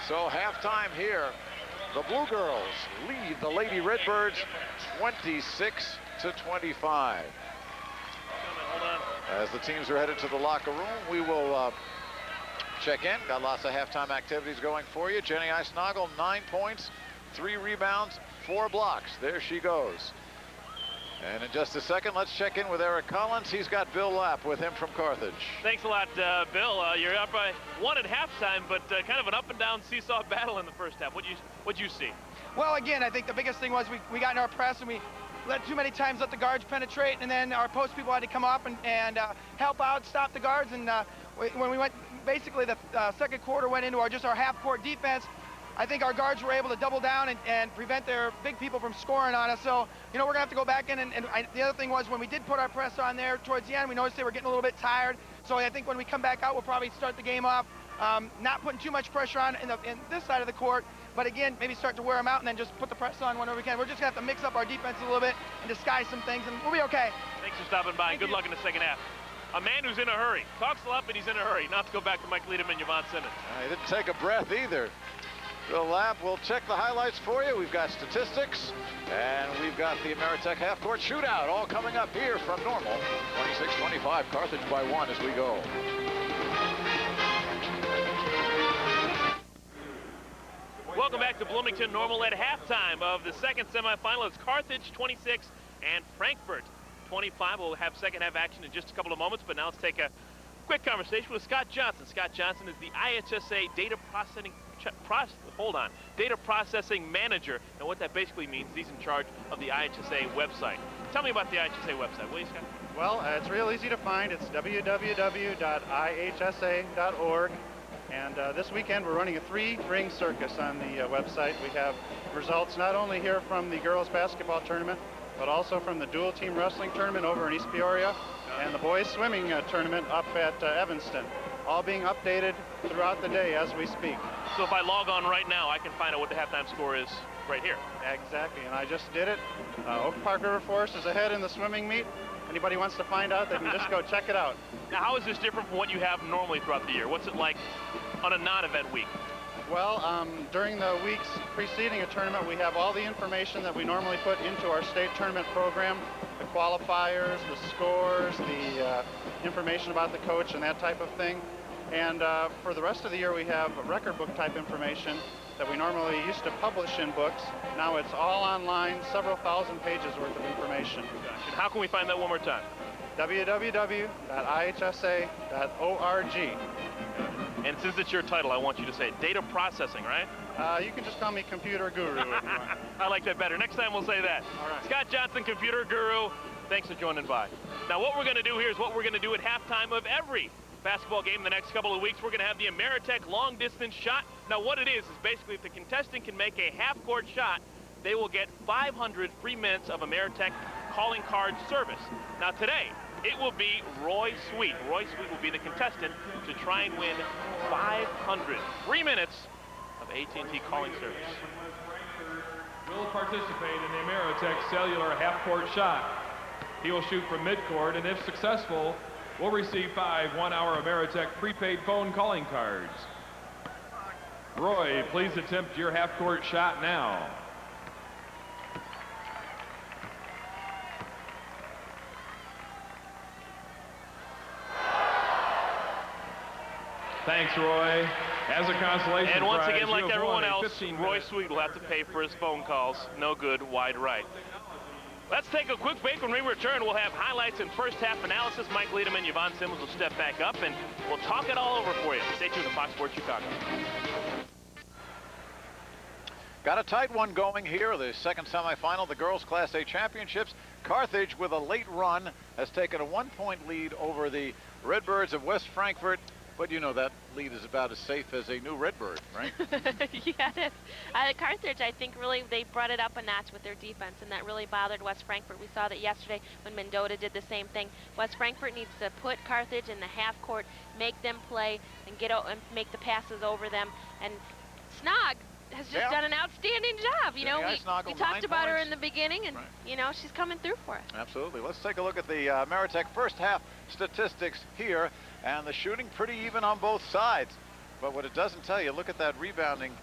So halftime here, the Blue Girls lead the Lady Redbirds 26-25. As the teams are headed to the locker room, we will check in. Got lots of halftime activities going for you. Jenny Eisenagel, 9 points, 3 rebounds, 4 blocks. There she goes. And in just a second, let's check in with Eric Collins. He's got Bill Lapp with him from Carthage. Thanks a lot, Bill. You're up by 1 at halftime, but kind of an up and down seesaw battle in the first half. What'd you see? Well, again, I think the biggest thing was we got in our press and we let too many times let the guards penetrate, and then our post people had to come up and help out, stop the guards. And when we went, basically the second quarter went into our half-court defense. I think our guards were able to double down and prevent their big people from scoring on us. So, you know, we're going to have to go back in. The other thing was when we did put our press on there towards the end, we noticed they were getting a little bit tired. So I think when we come back out, we'll probably start the game off, not putting too much pressure on in this side of the court. But again, maybe start to wear them out and then just put the press on whenever we can. We're just going to have to mix up our defense a little bit and disguise some things, and we'll be okay. Thanks for stopping by. Good luck in the second half. A man who's in a hurry. Talks a lot, but he's in a hurry. Not to go back to Mike Liederman and Yvonne Simmons. He didn't take a breath either. Bill Lapp will check the highlights for you. We've got statistics, and we've got the Ameritech half-court shootout all coming up here from Normal. 26-25, Carthage by 1 as we go. Welcome back to Bloomington Normal at halftime of the second semifinal. It's Carthage 26 and Frankfort 25. We'll have second half action in just a couple of moments, but now let's take a quick conversation with Scott Johnson. Scott Johnson is the IHSA data processing manager. And what that basically means, he's in charge of the IHSA website. Tell me about the IHSA website, will you, Scott? Well, it's real easy to find. It's www.ihsa.org. And this weekend, we're running a 3-ring circus on the website. We have results not only here from the girls basketball tournament, but also from the dual team wrestling tournament over in East Peoria and the boys swimming tournament up at Evanston, all being updated throughout the day as we speak. So if I log on right now, I can find out what the halftime score is right here. Exactly, and I just did it. Oak Park River Forest is ahead in the swimming meet. Anybody wants to find out, they can just go check it out. Now, how is this different from what you have normally throughout the year? What's it like on a non-event week? Well, during the weeks preceding a tournament, we have all the information that we normally put into our state tournament program, the qualifiers, the scores, the information about the coach and that type of thing. And for the rest of the year, we have record book type information that we normally used to publish in books. Now it's all online, several thousand pages worth of information. And how can we find that one more time? www.ihsa.org. And since it's your title, I want you to say data processing, right? You can just call me Computer Guru if you want. I like that better. Next time we'll say that. All right. Scott Johnson, Computer Guru, thanks for joining by. Now what we're going to do here is what we're going to do at halftime of every basketball game the next couple of weeks. We're going to have the Ameritech long distance shot. Now what it is basically if the contestant can make a half-court shot, they will get 500 free minutes of Ameritech calling card service. Now today, it will be Roy Sweet. Roy Sweet will be the contestant to try and win 500 free minutes of AT&T calling service. Will participate in the Ameritech cellular half-court shot. He will shoot from midcourt, and if successful, will receive 5 one-hour Ameritech prepaid phone calling cards. Roy, please attempt your half-court shot now. Thanks, Roy. As a consolation And once prize, again, like you have everyone won a else, 15-minute Roy Sweet will have to pay for his phone calls. No good, wide right. Let's take a quick break. When we return, we'll have highlights and first half analysis. Mike Liederman, Yvonne Simmons will step back up, and we'll talk it all over for you. Stay tuned to Fox Sports Chicago. Got a tight one going here, the second semifinal, the girls Class A championships. Carthage, with a late run, has taken a 1-point lead over the Redbirds of West Frankfort. But you know that lead is about as safe as a new Redbird, right? Yeah, it is. Carthage, I think, really, they brought it up a notch with their defense, and that really bothered West Frankfort. We saw that yesterday when Mendota did the same thing. West Frankfort needs to put Carthage in the half court, make them play, and get out and make the passes over them. And Snog has just done an outstanding job. You know, we talked about her in the beginning, and you know, she's coming through for us. Absolutely. Let's take a look at the Meritech first half statistics here, and the shooting pretty even on both sides. But what it doesn't tell you, look at that rebounding.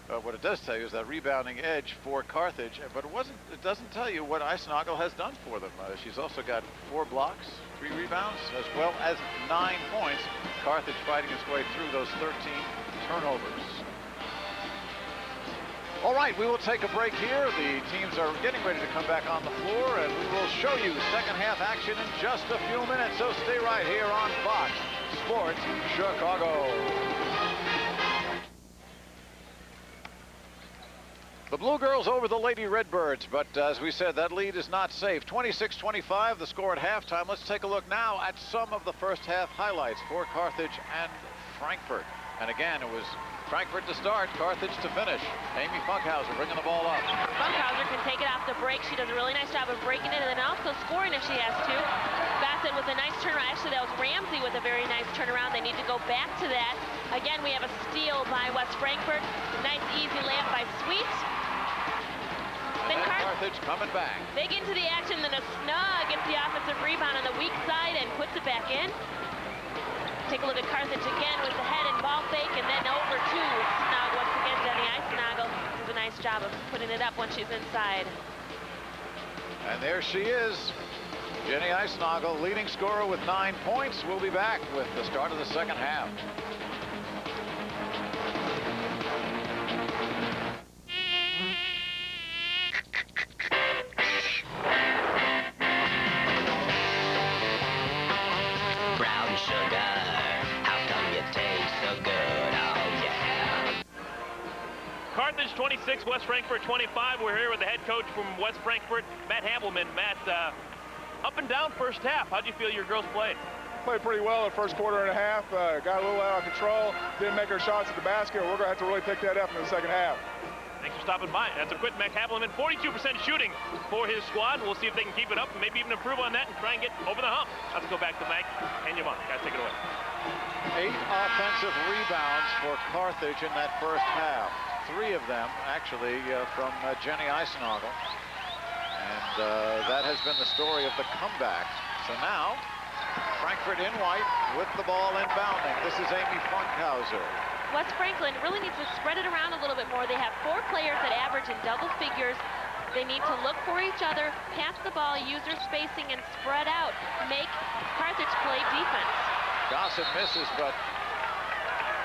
What it does tell you is that rebounding edge for Carthage, but it doesn't tell you what IHSA has done for them. She's also got 4 blocks, 3 rebounds, as well as 9 points. Carthage fighting its way through those 13 turnovers. All right, we will take a break here. The teams are getting ready to come back on the floor, and we will show you second half action in just a few minutes. So stay right here on Fox Sports Chicago. The Blue Girls over the Lady Redbirds, but as we said, that lead is not safe. 26-25, the score at halftime. Let's take a look now at some of the first half highlights for Carthage and Frankfort. And again, it was Frankfort to start, Carthage to finish. Amy Funkhauser bringing the ball up. Funkhauser can take it off the break. She does a really nice job of breaking it and then also scoring if she has to. Bassett with a nice turnaround. Actually, that was Ramsey with a very nice turnaround. They need to go back to that. Again, we have a steal by West Frankfort. Nice, easy layup by Sweet. Then Carthage coming back. They get into the action, then a Snug gets the offensive rebound on the weak side and puts it back in. Take a look at Carthage again with the head and ball fake, and then over to Snug once again. Jenny IHSA does a nice job of putting it up once she's inside. And there she is, Jenny IHSA, leading scorer with 9 points. We'll be back with the start of the second half. Brown sugar, how come you taste so good? Oh yeah. Carthage 26, West Frankfort 25. We're here with the head coach from West Frankfort, Matt Havelman. Matt, up and down first half. How'd you feel your girls played? Played pretty well the first quarter and a half. Got a little out of control. Didn't make our shots at the basket. We're going to have to really pick that up in the second half. Thanks for stopping by. That's a quick Matt Havelman. 42% shooting for his squad. We'll see if they can keep it up and maybe even improve on that and try and get over the hump. Let's go back to Mike and Yvonne. Guys, take it away. 8 offensive rebounds for Carthage in that first half. 3 of them, actually, from Jenny IHSA. And that has been the story of the comeback. So now, Frankfort in white with the ball inbounding. This is Amy Funkhauser. West Franklin really needs to spread it around a little bit more. They have 4 players that average in double figures. They need to look for each other, pass the ball, use their spacing, and spread out. Make Carthage play defense. Gossett misses, but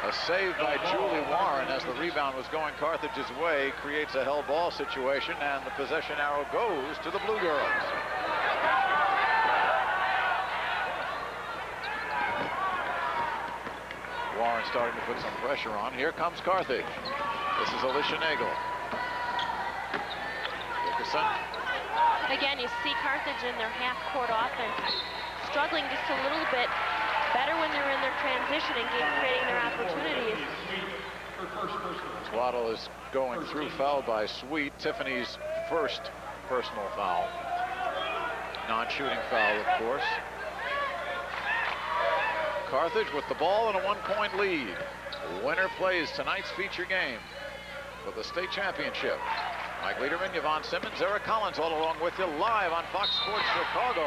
a save by Julie Warren as the rebound was going Carthage's way creates a held ball situation, and the possession arrow goes to the Blue Girls. Warren starting to put some pressure on. Here comes Carthage. This is Alicia Nagel. Dickerson. Again, you see Carthage in their half-court offense struggling just a little bit. Better when they're in their transition and creating their opportunities. Twaddle is going through, fouled by Sweet. Tiffany's first personal foul. Non-shooting foul, of course. Carthage with the ball and a 1-point lead. Winner plays tonight's feature game for the state championship. Mike Liederman, Yvonne Simmons, Eric Collins all along with you live on Fox Sports Chicago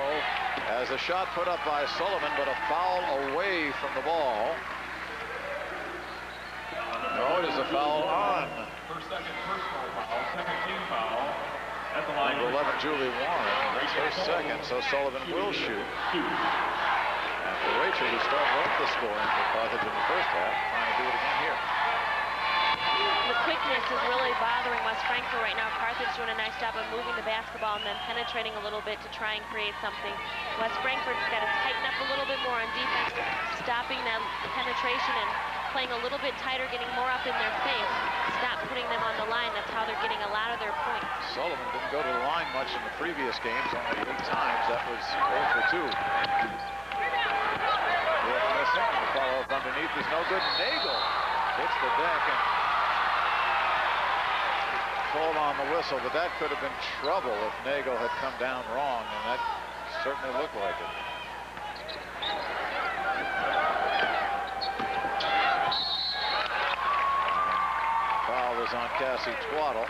as a shot put up by Sullivan, but a foul away from the ball. No, it is a foul Julie Warren. That's her second, so Sullivan will shoot. After Rachel, who started off the scoring for Carthage in the first half, trying to do it again here. The quickness is really bothering West Frankfort right now. Carthage doing a nice job of moving the basketball and then penetrating a little bit to try and create something. West Frankfort's got to tighten up a little bit more on defense, stopping that penetration and playing a little bit tighter, getting more up in their face. Stop putting them on the line. That's how they're getting a lot of their points. Sullivan didn't go to the line much in the previous games, only 8 times. That was 0 for 2. Missing. The follow-up underneath is no good. Nagel hits the deck and called on the whistle, but that could have been trouble if Nagel had come down wrong, and that certainly looked like it. Foul was on Cassie Twaddle.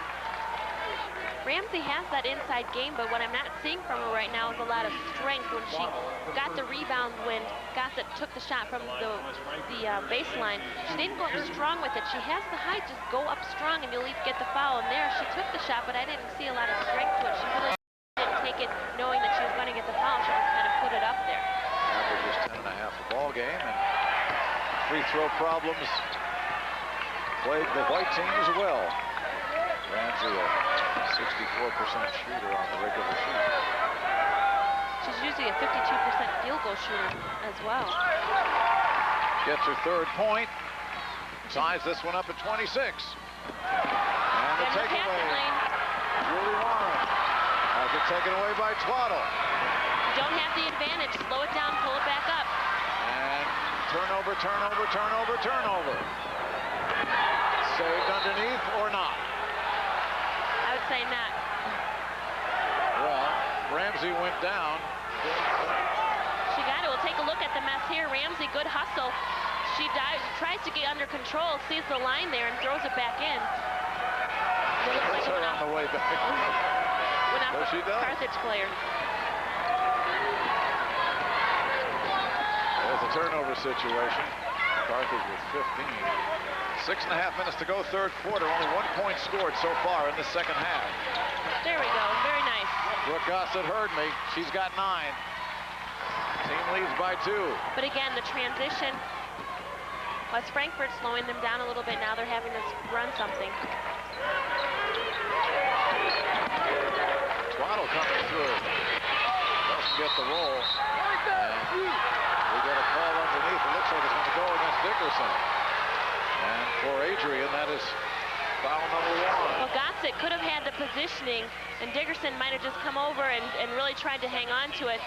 Ramsey has that inside game, but what I'm not seeing from her right now is a lot of strength. When she got the rebound when Gossett took the shot from the baseline, she didn't go up strong with it. She has the height, just go up strong and you'll get the foul. And there she took the shot, but I didn't see a lot of strength to it. She really didn't take it knowing that she was going to get the foul. She just kind of put it up there. Average is 10.5 a ball game, and free throw problems played the white team as well. Ramsey, a 64% shooter on the regular season. She's usually a 52% field goal shooter as well. Gets her third point. Ties this one up at 26. And the takeaway. Julie Warren has it taken away by Twaddle. You don't have the advantage. Slow it down, pull it back up. And turnover, turnover, turnover, turnover. Saved underneath or not? I would say not. Well, Ramsey went down. She got it. We'll take a look at the mess here. Ramsey, good hustle. She tries to get under control, sees the line there, and throws it back in. It looks like it went on the way back. Went off she does. Carthage player. There's a turnover situation. Carthage with 15. 6.5 minutes to go, third quarter. Only 1 point scored so far in the second half. There we go. Very nice. Brooke Gossett heard me. She's got 9. Team leads by 2. But again, the transition. West Frankfort slowing them down a little bit. Now they're having to run something. Twaddle coming through. Doesn't get the roll. And we get a call underneath. It looks like it's going to go against Dickerson. And for Adrian, that is foul number 1. Well, Gossett could have had the positioning, and Dickerson might have just come over and really tried to hang on to it.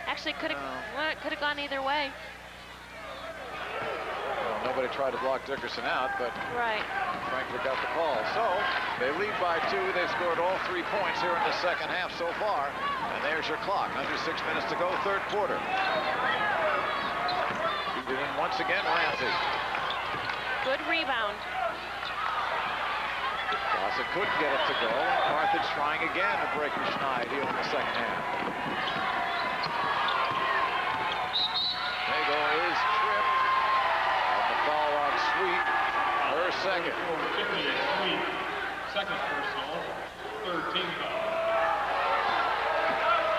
Actually, could have gone either way. Well, nobody tried to block Dickerson out, but right. Frankfort got the call. So they lead by 2. They've scored all 3 points here in the second half so far. And there's your clock. Under 6 minutes to go, third quarter. Feed it in once again, Ramsey. Good rebound. Gossett couldn't get it to go. Carthage trying again to break the schneid here in the second half. Nagel is tripped. And the foul on Sweet. Her second. Second personal, third team foul.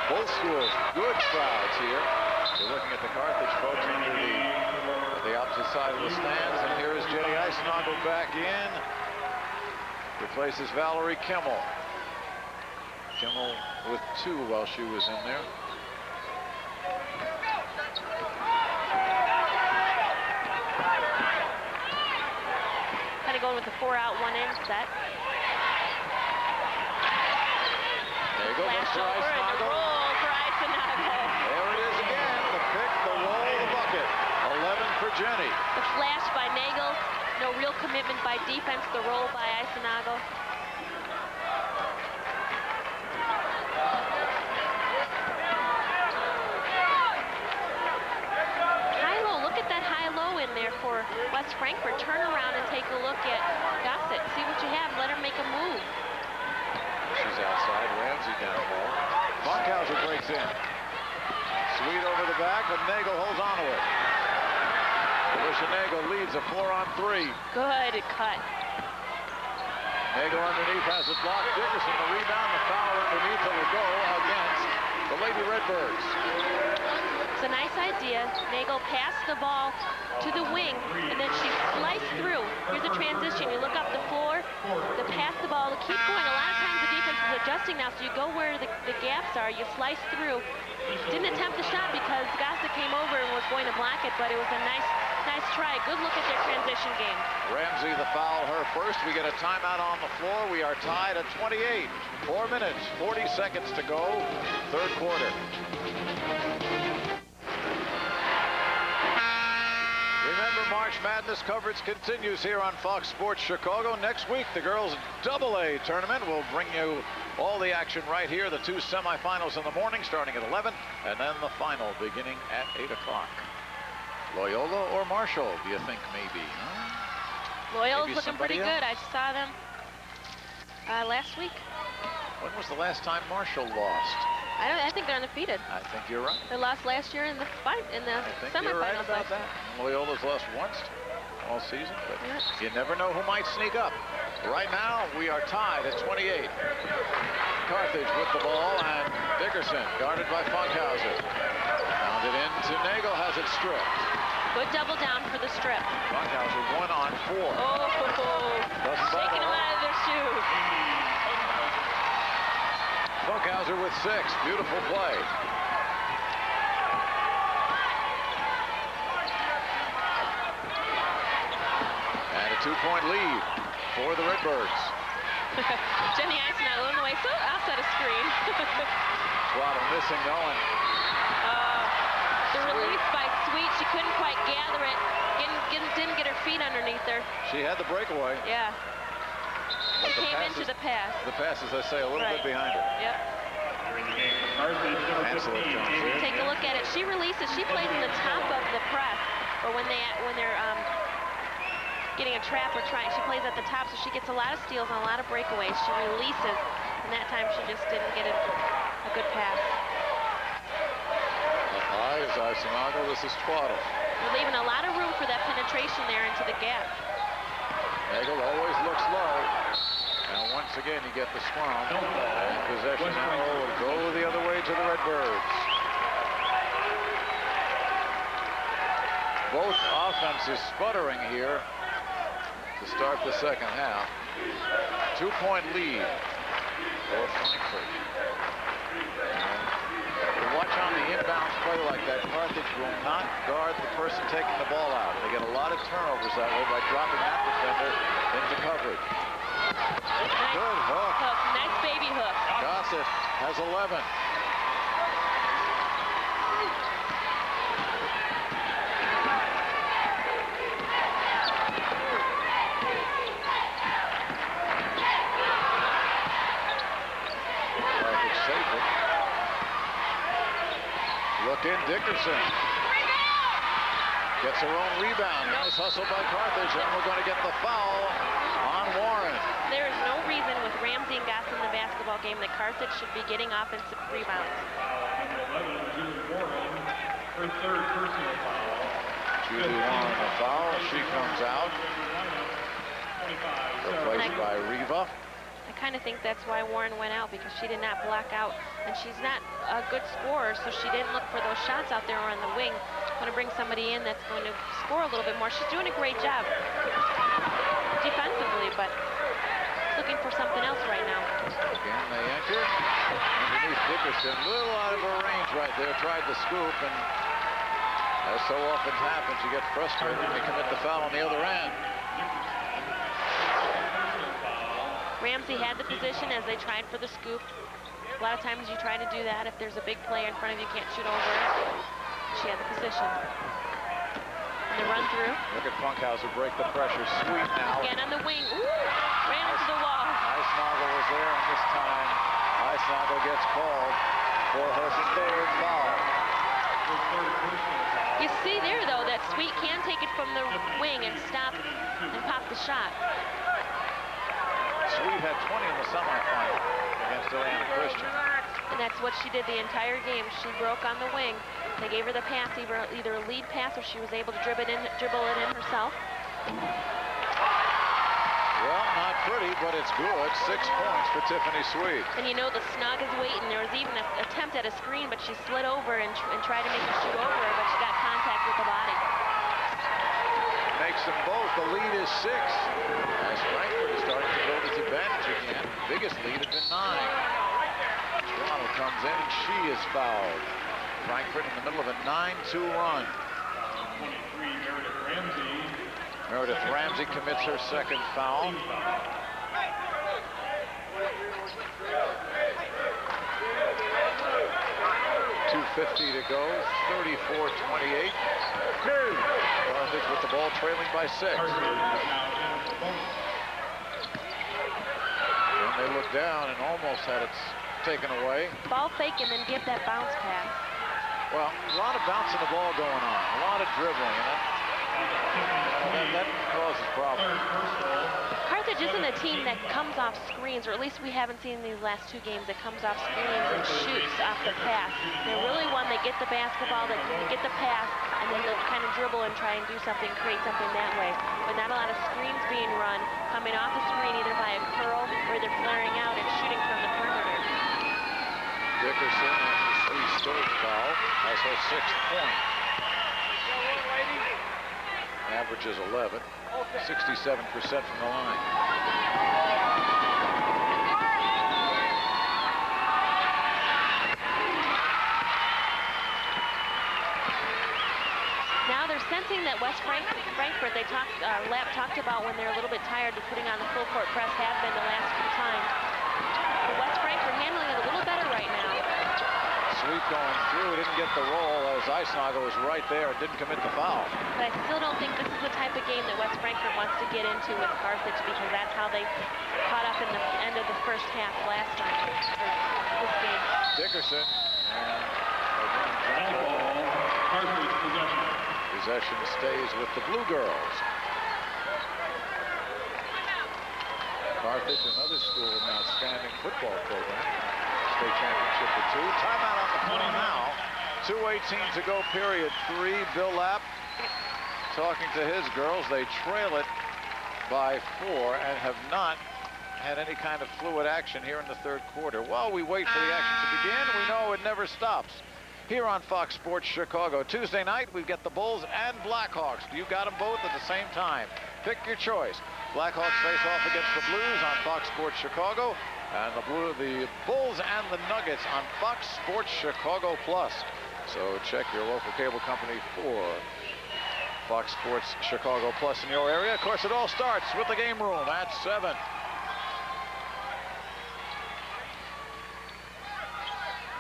Both schools, good crowds here. You're looking at the Carthage folks under the opposite side of the stands, and here is Jenny Eisenagel back in. Replaces Valerie Kimmel. Kimmel with 2 while she was in there. Kind of going with the 4-out, 1-in set. Flash over and the roll for Eisenagel. There it is again. The pick, the roll, the bucket. 11 for Jenny. The flash by Nagel. No real commitment by defense. The roll by Eisenagel. High-low. Look at that high-low in there for West Frankfort. Turn around and take a look at Gossett. See what you have. Let her make a move. She's outside. Ramsey down ball. Funkhauser breaks in. Sweet over the back, but Nagel holds on to it. Alicia Nagel leads a 4-on-3. Good cut. Nagel underneath has it blocked. Dickerson the rebound. The foul underneath. It will go against the Lady Redbirds. It's a nice idea. Nagel passed the ball to the wing, and then she sliced through. Here's a transition. You look up the floor, to pass the ball, to keep going. A lot of times the defense is adjusting now, so you go where the gaps are. You slice through. Didn't attempt the shot because Gossett came over and was going to block it, but it was a nice try. Good look at their transition game. Ramsey the foul, her first. We get a timeout on the floor. We are tied at 28. 4 minutes, 40 seconds to go. Third quarter. Remember, March Madness coverage continues here on Fox Sports Chicago. Next week, the girls' AA tournament will bring you all the action right here. The 2 semifinals in the morning starting at 11, and then the final beginning at 8 o'clock. Loyola or Marshall, do you think maybe? Huh? Loyola's looking pretty good. I saw them last week. When was the last time Marshall lost? I think they're undefeated. I think you're right. They lost last year in the I think semifinals. you're right about that. Loyola's lost once all season, but you never know who might sneak up. Right now, we are tied at 28. Carthage with the ball, and Dickerson guarded by Funkhauser. Pounded into Nagel, has it stripped. Good double down for the strip. Funkhauser 1 on 4. Shaking them out of their shoes. Funkhauser with 6. Beautiful play. And a 2-point lead for the Redbirds. Jenny Eisen along the way, so outside a screen. Swaddle missing going. The release by Sweet, she couldn't quite gather it. Didn't get her feet underneath her. She had the breakaway. Yeah. She came into the pass. The pass, as I say, a little bit behind her. Yep. Take a look at it. She releases. She plays in the top of the press, or when they're getting a trap or trying. She plays at the top, so she gets a lot of steals and a lot of breakaways. She releases, and that time she just didn't get a good pass. Up high is Eisenogle. This is Twaddle. We're leaving a lot of room for that penetration there into the gap. Nagel always looks low. And once again, you get the scrum. And possession now will go the other way to the Redbirds. Both offenses sputtering here to start the second half. 2-point lead for Frankfort. Watch on the inbounds play like that. Carthage will not guard the person taking the ball out. They get a lot of turnovers that way by dropping that defender into coverage. Nice good hook. Nice baby hook. Gossett has 11. Carthage saved it. Look in, Dickerson. Gets her own rebound. Nice hustle by Carthage, and we're going to get the foul on Warren. There is no reason with Ramsey and Goss in the basketball game that Carthage should be getting offensive rebounds. Her third personal foul. Julie Warren the foul. She comes out. Replaced by Riva. I kind of think that's why Warren went out, because she did not block out, and she's not a good scorer, so she didn't look for those shots out there on the wing. Want to bring somebody in that's going to score a little bit more. She's doing a great job defensively, but looking for something else right now. Again, they enter. Underneath Dickerson, a little out of her range right there. Tried to scoop, and as so often happens, you get frustrated when you commit the foul on the other end. Ramsey had the position as they tried for the scoop. A lot of times you try to do that if there's a big player in front of you, can't shoot over it. She had the position. And the run through. Look at Funkhauser break the pressure. Sweet now. Again on the wing. Ooh, ran into the wall. Eisenogle was there, and this time Eisenogle gets called for her third foul. You see there, though, that Sweet can take it from the wing and stop and pop the shot. Sweet had 20 in the semifinal against Atlanta Christian. And that's what she did the entire game. She broke on the wing. They gave her the pass, either a lead pass, or she was able to dribble it in herself. Well, not pretty, but it's good. 6 points for Tiffany Sweet. And you know the snug is waiting. There was even an attempt at a screen, but she slid over and tried to make a shoot over her, but she got contact with the body. Makes them both. The lead is 6. As Frankfort is starting to build its advantage again. Biggest lead had been 9. Toronto comes in and she is fouled. Frankfort in the middle of a 9-2 run. 23, Meredith Ramsey. Meredith Ramsey commits her second foul. 2:50 to go, 34-28. Carthage with the ball trailing by 6. And they look down and almost had it taken away. Ball fake and then give that bounce pass. Well, a lot of bouncing the ball going on, a lot of dribbling, and that causes problems. Carthage isn't a team that comes off screens, or at least we haven't seen in these last 2 games that comes off screens and shoots off the pass. They're really one that get the basketball, that get the pass, and then they'll kind of dribble and try and do something, create something that way. But not a lot of screens being run, coming off the screen either by a curl or they're flaring out and shooting from the perimeter. Dickerson, after Sweet's third foul, has her 6th point. Averages 11, 67% from the line. Now they're sensing that West Frankfort, Lap talked about when they're a little bit tired of putting on the full court press, have been the last few times. But West Frankfort handling it a little better right now. Sweet going through, didn't get the roll as Eisnager was right there, didn't commit the foul. But I still don't think this is the type of game that West Frankfort wants to get into with Carthage, because that's how they caught up in the end of the first half last time, or this game. Dickerson, and Carthage possession. Possession stays with the Blue Girls. Carthage, another school with an outstanding football program. State championship for 2. Timeout on the floor now. 2:18 to go, period 3. Bill Lapp talking to his girls. They trail it by 4 and have not had any kind of fluid action here in the third quarter. While we wait for the action to begin, we know it never stops. Here on Fox Sports Chicago. Tuesday night, we get the Bulls and Blackhawks. You got them both at the same time. Pick your choice. Blackhawks face off against the Blues on Fox Sports Chicago, and the Bulls and the Nuggets on Fox Sports Chicago Plus. So check your local cable company for Fox Sports Chicago Plus in your area. Of course, it all starts with the game room at 7.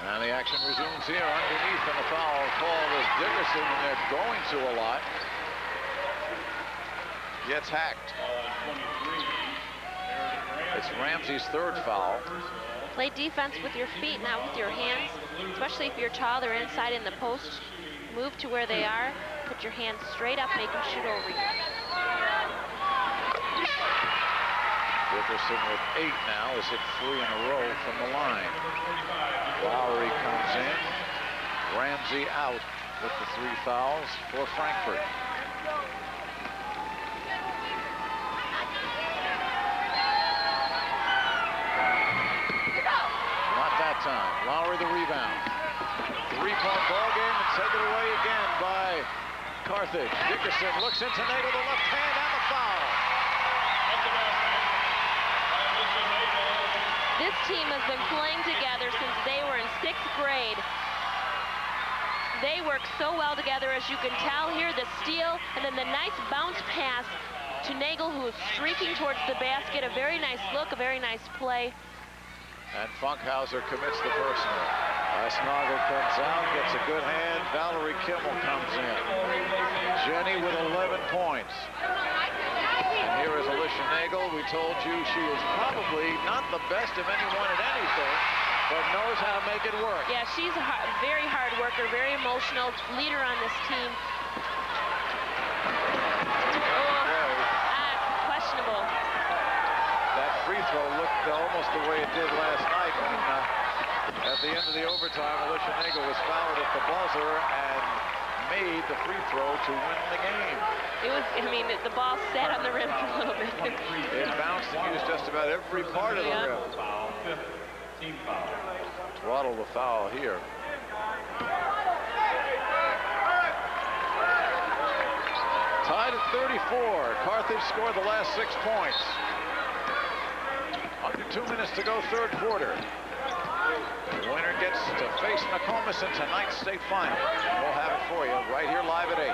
And the action resumes here underneath, and the foul call is Dickerson, and they're going to a lot. Gets hacked. It's Ramsey's 3rd foul. Play defense with your feet, not with your hands, especially if you're tall, they're inside in the post. Move to where they are, put your hands straight up, make them shoot over you. Dickerson with 8 now, has hit 3 in a row from the line. Lowry comes in. Ramsey out with the 3 fouls for Frankfort. Not that time. Lowry the rebound. 3-point ball game, and take it away again by Carthage. Dickerson looks into Nagel, the left hand, and the foul. This team has been playing together since they were in 6th grade. They work so well together, as you can tell here. The steal, and then the nice bounce pass to Nagel, who is streaking towards the basket. A very nice look, a very nice play. And Funkhauser commits the personal. Eisnager comes out, gets a good hand. Valerie Kimmel comes in. Jenny with 11 points. And here is Alicia Nagel. We told you she is probably not the best of anyone at anything, but knows how to make it work. Yeah, she's a very hard worker, very emotional leader on this team. Questionable. That free throw looked almost the way it did last night when at the end of the overtime, Alicia Nagel was fouled at the buzzer, and made the free throw to win the game. It was, I mean, the ball sat on the rim for a little bit. It bounced and used just about every part of the rim. Team foul. Twaddle the foul here. Tied at 34. Carthage scored the last 6 points. Under 2 minutes to go, third quarter. The winner gets to face Nokomis in tonight's state final. We'll have it for you right here live at 8.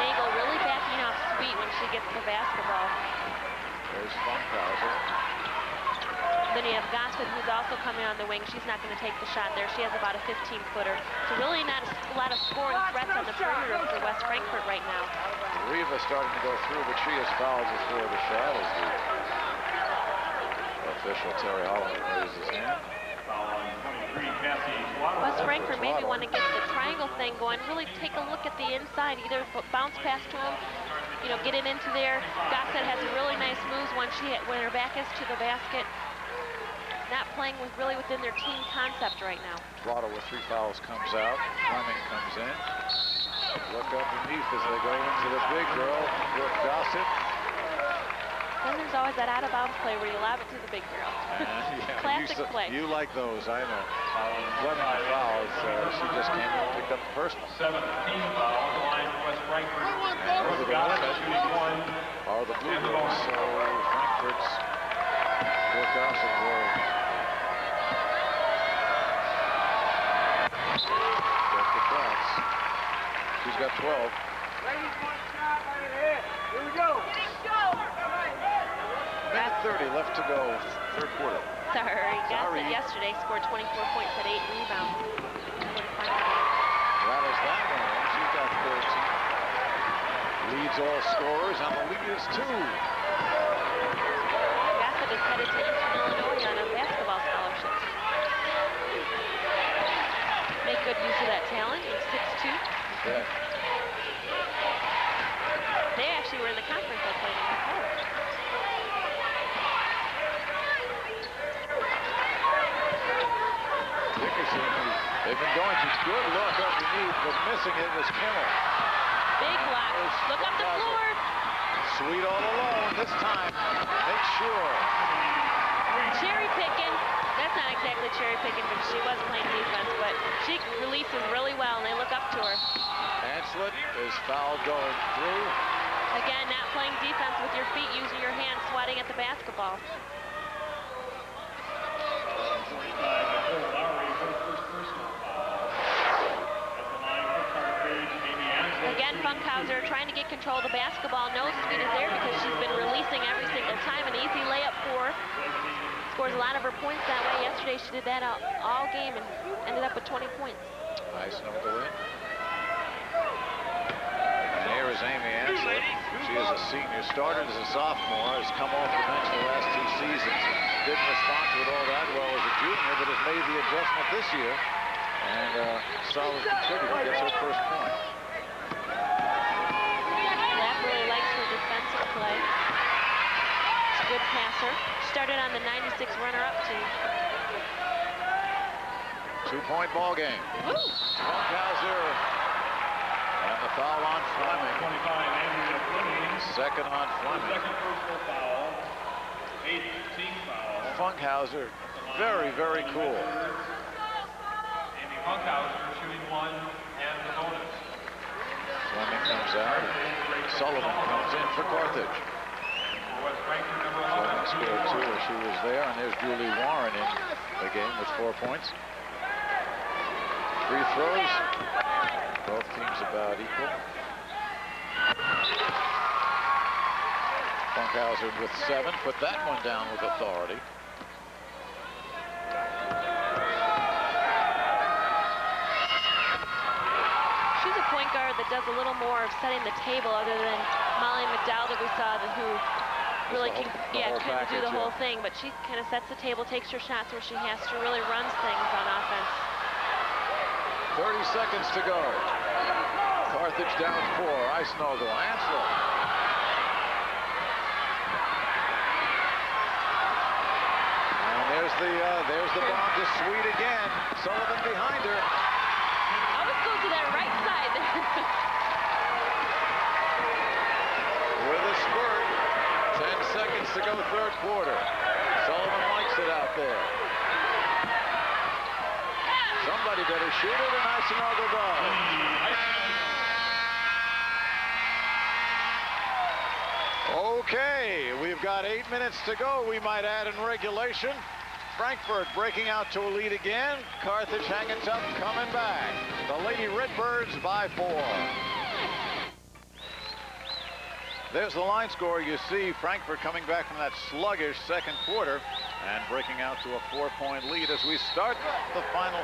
Nagel really backing off Sweet when she gets the basketball. There's Funkhauser. Then you have Gossett, who's also coming on the wing. She's not going to take the shot there. She has about a 15-footer. So really not a lot of scoring threats on the perimeter for West Frankfort right now. Riva starting to go through, but she has fouled before the shot as the official Terry Holland raises his hand. West Frankfort maybe want to get the triangle thing going. Really take a look at the inside. Either bounce pass to him, you know, get it into there. Gossett has really nice moves when her back is to the basket. Not playing really within their team concept right now. Twaddle with 3 fouls comes out. Fleming comes in. Look underneath as they go into the big girl, Brooke Gossett. Then there's always that out-of-bounds play where you lob it to the big girl. Yeah, Classic play. You like those, I know. Fleming fouls. She just came in and picked up the first one. 17 fouls, the line for West Frankfort. And over the limit are the Blue Girls. So Frankfurt's Brooke Gossett will get the shots. She's got 12. Ladies, one shot right ahead. Here we go. Minute 30 left to go, third quarter. Sorry, Gossett yesterday scored 24 points at 8 rebounds. Rattles that one in. She's got 13. Leads all scorers, and the lead is 2. Gossett is headed to Eastern Illinois on a basketball scholarship. Make good use of that talent. He's 6'2". Yeah. They actually were in the conference they played in before. Dickerson, they've been going to good look underneath, but missing it was Kimmel. Big block. Look up the floor. Sweet all alone this time. Make sure. Cherry picking. That's not exactly cherry picking, but she was playing defense, but she releases really well, and they look up to her. Hanslet is fouled going through. Again, not playing defense with your feet, using your hands, swatting at the basketball. Again, Funkhauser trying to get control of the basketball. No Sweet is there because she's been releasing every single time. An easy layup for her. Scores a lot of her points that way. Yesterday she did that all game and ended up with 20 points. Nice number in. And here is Amy Hanslet. She is a senior, started as a sophomore, has come off the bench the last 2 seasons. Didn't respond to it all that well as a junior, but has made the adjustment this year. And solid contributor, gets her first point. Lab really likes her defensive play. She's a good passer. Started on the 96 runner-up team. 2-point ball game. Funkhauser and the foul on Fleming. 25, Andrea Fleming. Second on Fleming. Second personal foul. 8th team foul. Funkhauser, very, very cool. Amy Funkhauser shooting 1 and the bonus. Fleming comes out. Sullivan comes in for Carthage. West Frankfort number 11. Fleming scored 2 as she was there, and there's Julie Warren in the game with 4 points. Free throws. Both teams about equal. Funkhauser with 7. Put that one down with authority. She's a point guard that does a little more of setting the table other than Molly McDowell that we saw who really can do the whole thing, but she kind of sets the table, takes her shots where she has to, really runs things on offense. 30 seconds to go. Carthage down 4. Eisnogel, Hanslet. And There's the bomb to Sweet again. Sullivan behind her. Always go to that right side there. With a spurt. 10 seconds to go third quarter. Sullivan likes it out there. Somebody better shoot it, and Eisenagel does. Okay, we've got 8 minutes to go. We might add in regulation. Frankfort breaking out to a lead again. Carthage hanging tough, coming back. The Lady Redbirds by 4. There's the line score. You see Frankfort coming back from that sluggish second quarter and breaking out to a 4-point lead as we start the final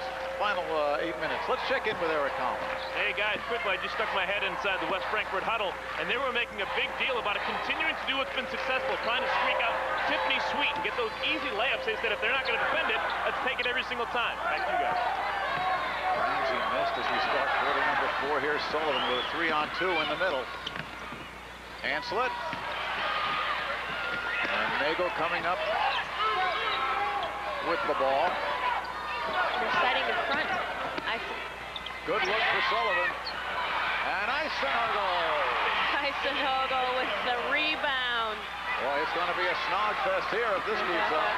8 minutes. Let's check in with Eric Collins. Hey guys, quickly, I just stuck my head inside the West Frankfort huddle, and they were making a big deal about it, continuing to do what's been successful, trying to squeak out Tiffany Sweet and get those easy layups. They said if they're not going to defend it, let's take it every single time. Back to you guys. Ramsey missed as we start quarter number 4 here. Sullivan with a 3-on-2 in the middle. Hanslet. And Nagel coming up with the ball. They're setting in front. Good look for Sullivan. And Eisenagel with the rebound. Boy, it's going to be a snog fest here if this keeps up.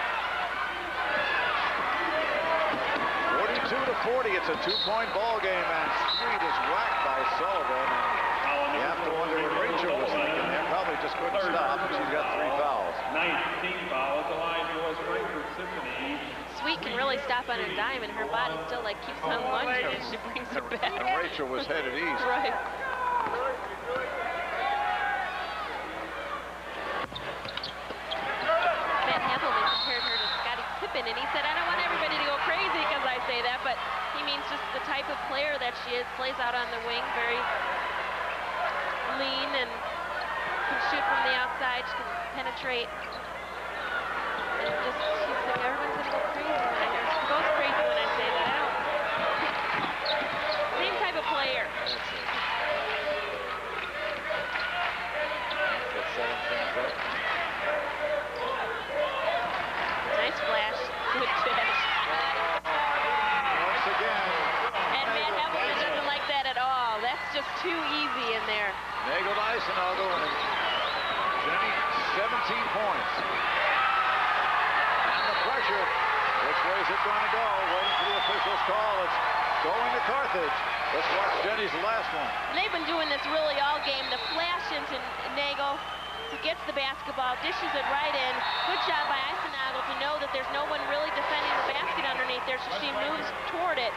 42-40. It's a 2-point ball game, and Sweet is whacked by Sullivan. And you have to wonder what Rachel was thinking there. Probably just couldn't stop, and she's got 3 fouls. 19 foul at the line for West Frankfort Symphony. Sweet can really stop on a dime, and her body still like keeps on lunging when she brings it back. And Rachel was headed east. Right. Matt Hampelman compared her to Scottie Pippen, and he said, I don't want everybody to go crazy because I say that, but he means just the type of player that she is, plays out on the wing, very lean, and can shoot from the outside, she can penetrate. And just, she's like, everyone's gonna go crazy when I hear, she goes crazy when I say that. I don't, same type of player. Nice flash, good catch. Once again. And Matt Hampelman doesn't like that at all. That's just too easy in there. Nagel to Eisenagel, and Jenny, 17 points. And the pressure. Which way is it going to go? Waiting for the official's call. It's going to Carthage. Let's watch Jenny's last one. And they've been doing this really all game. The flash into Nagel, who gets the basketball, dishes it right in. Good job by Eisenagel to know that there's no one really defending the basket underneath there, so she moves toward it,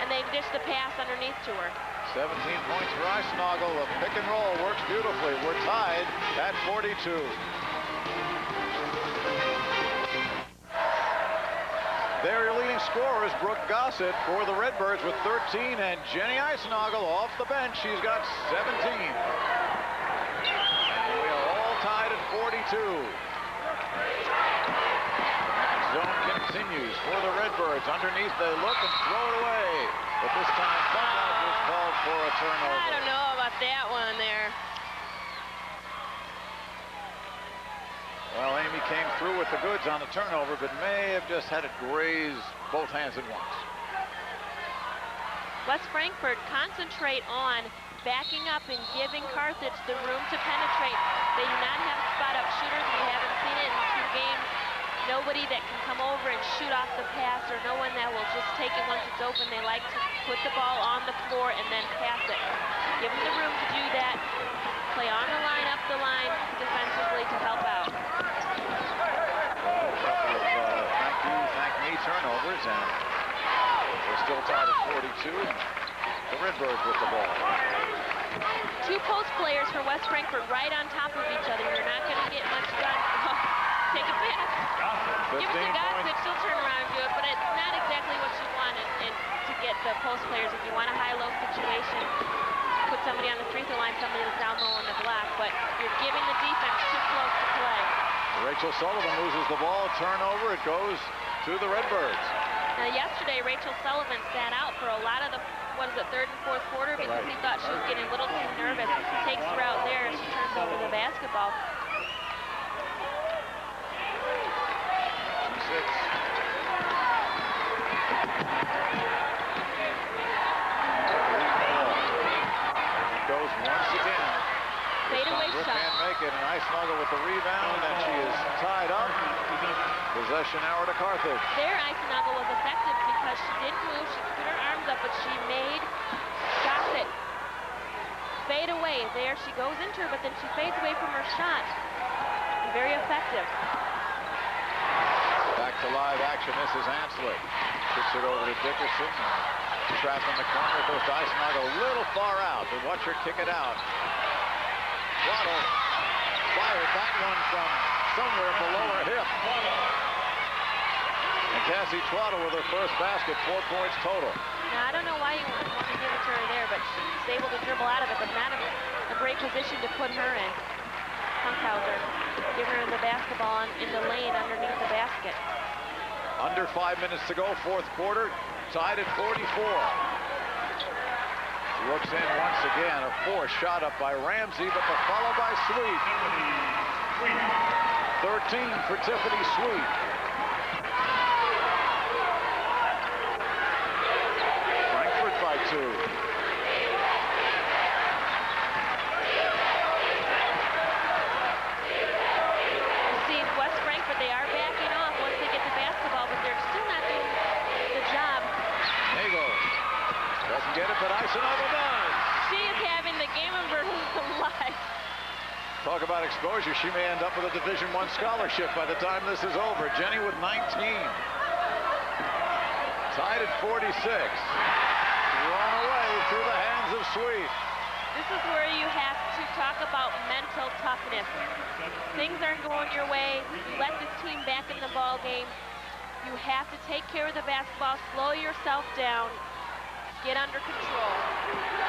and they dish the pass underneath to her. 17 points for Eisenagel. The pick and roll works beautifully. We're tied at 42. Their leading scorer is Brooke Gossett for the Redbirds with 13, and Jenny Eisenagel off the bench. She's got 17. And we are all tied at 42. Zone continues for the Redbirds. Underneath, they look and throw it away. But this time, foul was called for a turnover. I don't know about that one there. Well, Amy came through with the goods on the turnover, but may have just had it graze both hands at once. West Frankfort concentrate on backing up and giving Carthage the room to penetrate. They do not have spot-up shooters. We haven't seen it in 2 games. Nobody that can come over and shoot off the pass, or no one that will just take it once it's open. They like to put the ball on the floor and then pass it. Give them the room to do that. Play on the line, up the line defensively to help out. A couple of thank me turnovers, and we're still tied at 42. The Redbirds with the ball. 2 post players for West Frankfort right on top of each other. You're not going to get much done. Take it back. Give it to Gossett. She'll turn around and do it, but it's not exactly what you want and to get the post players. If you want a high-low situation, put somebody on the free throw line, somebody that's down low on the block, but you're giving the defense too close to play. Rachel Sullivan loses the ball. Turnover. It goes to the Redbirds. Now, yesterday, Rachel Sullivan sat out for a lot of the, third and fourth quarter because he thought she was getting a little too nervous. He takes her out there and she turns over the basketball. 2-6. basket, and Eisenagel with the rebound, and she is tied up. Possession hour to Carthage. There, Eisenagel was effective because she didn't move. She put her arms up, but she made Gossett fade away. There she goes into her, but then she fades away from her shot. Very effective. Back to live action. This is Hanslick. Kicks it over to Dickerson. Trapped in the corner. Goes to Eisenagel a little far out, but watch her kick it out. Waddle fired that one from somewhere below her hip. And Cassie Twaddle with her first basket, 4 points total. Now, I don't know why you want to give it to her there, but she's able to dribble out of it, but not a great position to put her in. Funkhauser giving her the basketball in the lane underneath the basket. Under 5 minutes to go, fourth quarter, tied at 44. Looks in once again, a forced shot up by Ramsey, but the follow by Sweet. 13 for Tiffany Sweet. Frankfort by 2. They are backing off once they get the basketball, but they're still not doing the job. Nagel doesn't get it, but Eisenagel does. She is having the game of her life. Talk about exposure. She may end up with a Division I scholarship by the time this is over. Jenny with 19. Tied at 46. Run away through the hands of Sweet. This is where you have to talk about mental toughness. Things aren't going your way. You let this team back in the ball game. You have to take care of the basketball, slow yourself down, get under control.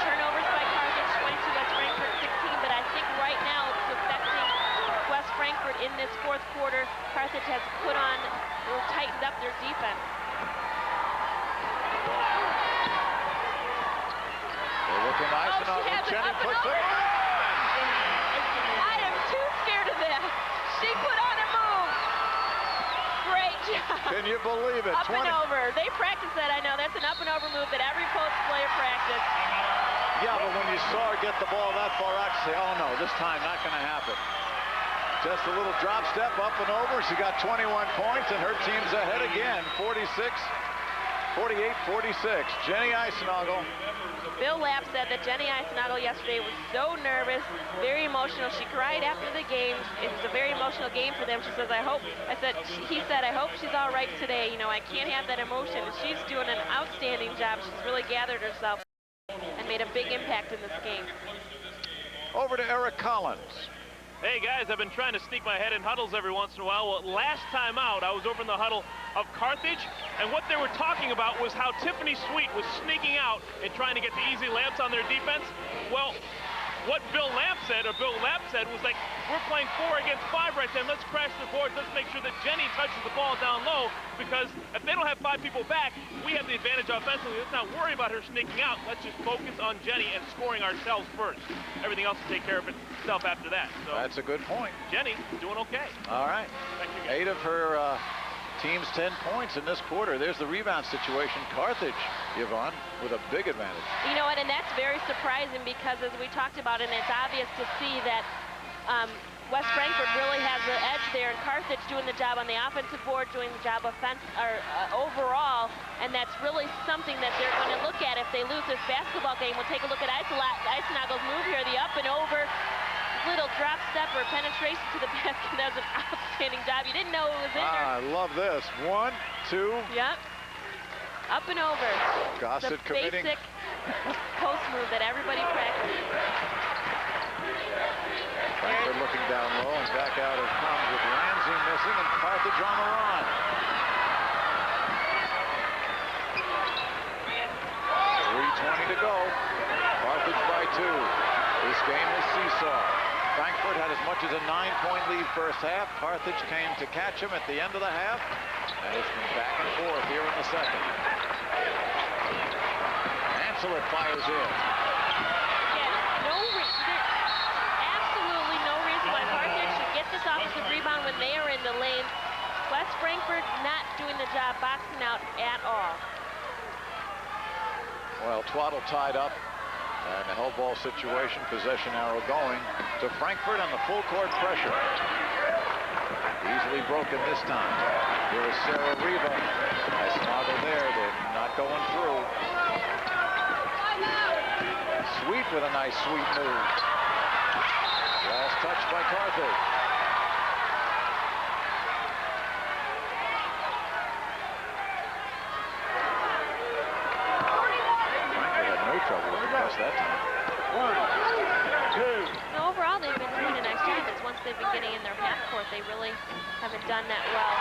Turnovers by Carthage, 22, West Frankfort 16, but I think right now it's affecting West Frankfort in this fourth quarter. Carthage has put on, or tightened up their defense. They look at Eisenagel. Jenny puts it on. I am too scared of that. She put on a move. Great job. Can you believe it? Up and over. They practice that, I know. That's an up and over move that every post player practices. Yeah, but when you saw her get the ball that far out, you say, oh no, this time not going to happen. Just a little drop step up and over. She got 21 points, and her team's ahead again, 48-46. Jenny Eisenagel. Bill Lapp said that Jenny Eisenagel yesterday was so nervous, very emotional. She cried after the game. It was a very emotional game for them. She says, I hope she's all right today. You know, I can't have that emotion. And she's doing an outstanding job. She's really gathered herself and made a big impact in this game. Over to Eric Collins. Hey guys, I've been trying to sneak my head in huddles every once in a while. Well, last time out, I was over in the huddle of Carthage, and what they were talking about was how Tiffany Sweet was sneaking out and trying to get the easy layups on their defense. Well, what Bill Lapp said was like, we're playing 4 against 5 right then. Let's crash the boards. Let's make sure that Jenny touches the ball down low, because if they don't have 5 people back, we have the advantage offensively. Let's not worry about her sneaking out. Let's just focus on Jenny and scoring ourselves first. Everything else will take care of itself after that. So that's a good point. Jenny doing okay. All right. 8 of her team's 10 points in this quarter. There's the rebound situation. Carthage, Yvonne, with a big advantage. You know what, and that's very surprising because as we talked about, and it's obvious to see that West Frankfort really has the edge there, and Carthage doing the job on the offensive board, doing the job overall, and that's really something that they're going to look at if they lose this basketball game. We'll take a look at Eisenagel's move here, the up and over. Little drop step or penetration to the basket. That was an outstanding job. You didn't know it was in there. I love this. 1, 2. Yep. Up and over. Gossett committing. Basic post move that everybody practices. Frankfort looking down low, and back out it comes with Ramsey missing and Carthage on the run. 3:20 to go. Carthage by 2. This game is seesaw. Frankfort had as much as a 9-point lead first half. Carthage came to catch him at the end of the half, and it's been back and forth here in the second. Ansel fires in. Absolutely no reason why Carthage should get this offensive rebound when they are in the lane. West Frankfort not doing the job boxing out at all. Well, Twaddle tied up. And the hell ball situation, possession arrow going to Frankfort on the full court pressure. Easily broken this time. Here is Sarah Riva. Nice smoggle there. They're not going through. Sweet with a nice sweet move. Last touch by Carthage. Frankfurt had no trouble with the press that time. 1, 2. No, overall, they've been doing a nice job. It's once they've been getting in their half court, they really haven't done that well.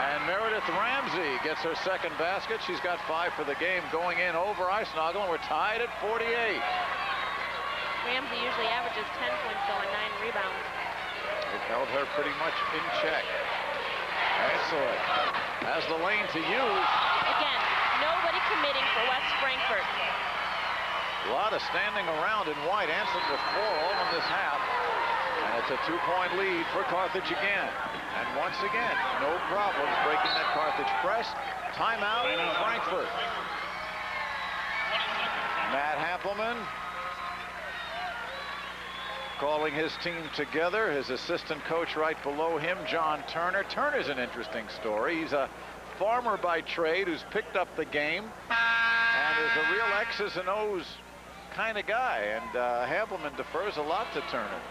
And Meredith Ramsey gets her second basket. She's got 5 for the game going in over Eisnagel, and we're tied at 48. Ramsey usually averages 10 points, though, and 9 rebounds. It held her pretty much in check. Excellent. Has the lane to use. Again, nobody committing for West Frankfort. A lot of standing around in white. Anson with 4 all in this half. And it's a 2-point lead for Carthage again. And once again, no problems breaking that Carthage press. Timeout, Frankfort. Matt Hampelman calling his team together. His assistant coach right below him, John Turner. Turner's an interesting story. He's a farmer by trade who's picked up the game and is a real X's and O's kind of guy. And Hampelman defers a lot to Turner.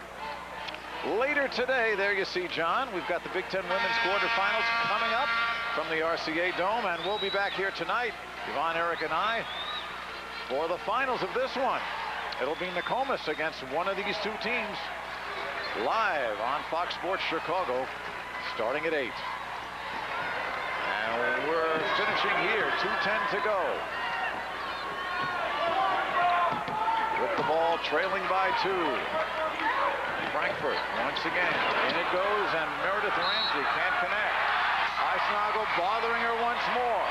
Later today, there you see John. We've got the Big Ten Women's quarterfinals coming up from the RCA Dome, and we'll be back here tonight, Yvonne, Eric, and I, for the finals of this one. It'll be Nokomis against one of these two teams, live on Fox Sports Chicago, starting at 8. And we're finishing here, 2:10 to go. With the ball trailing by 2. Frankfort once again, in it goes, and Meredith Ramsey can't connect. Eisnagel bothering her once more.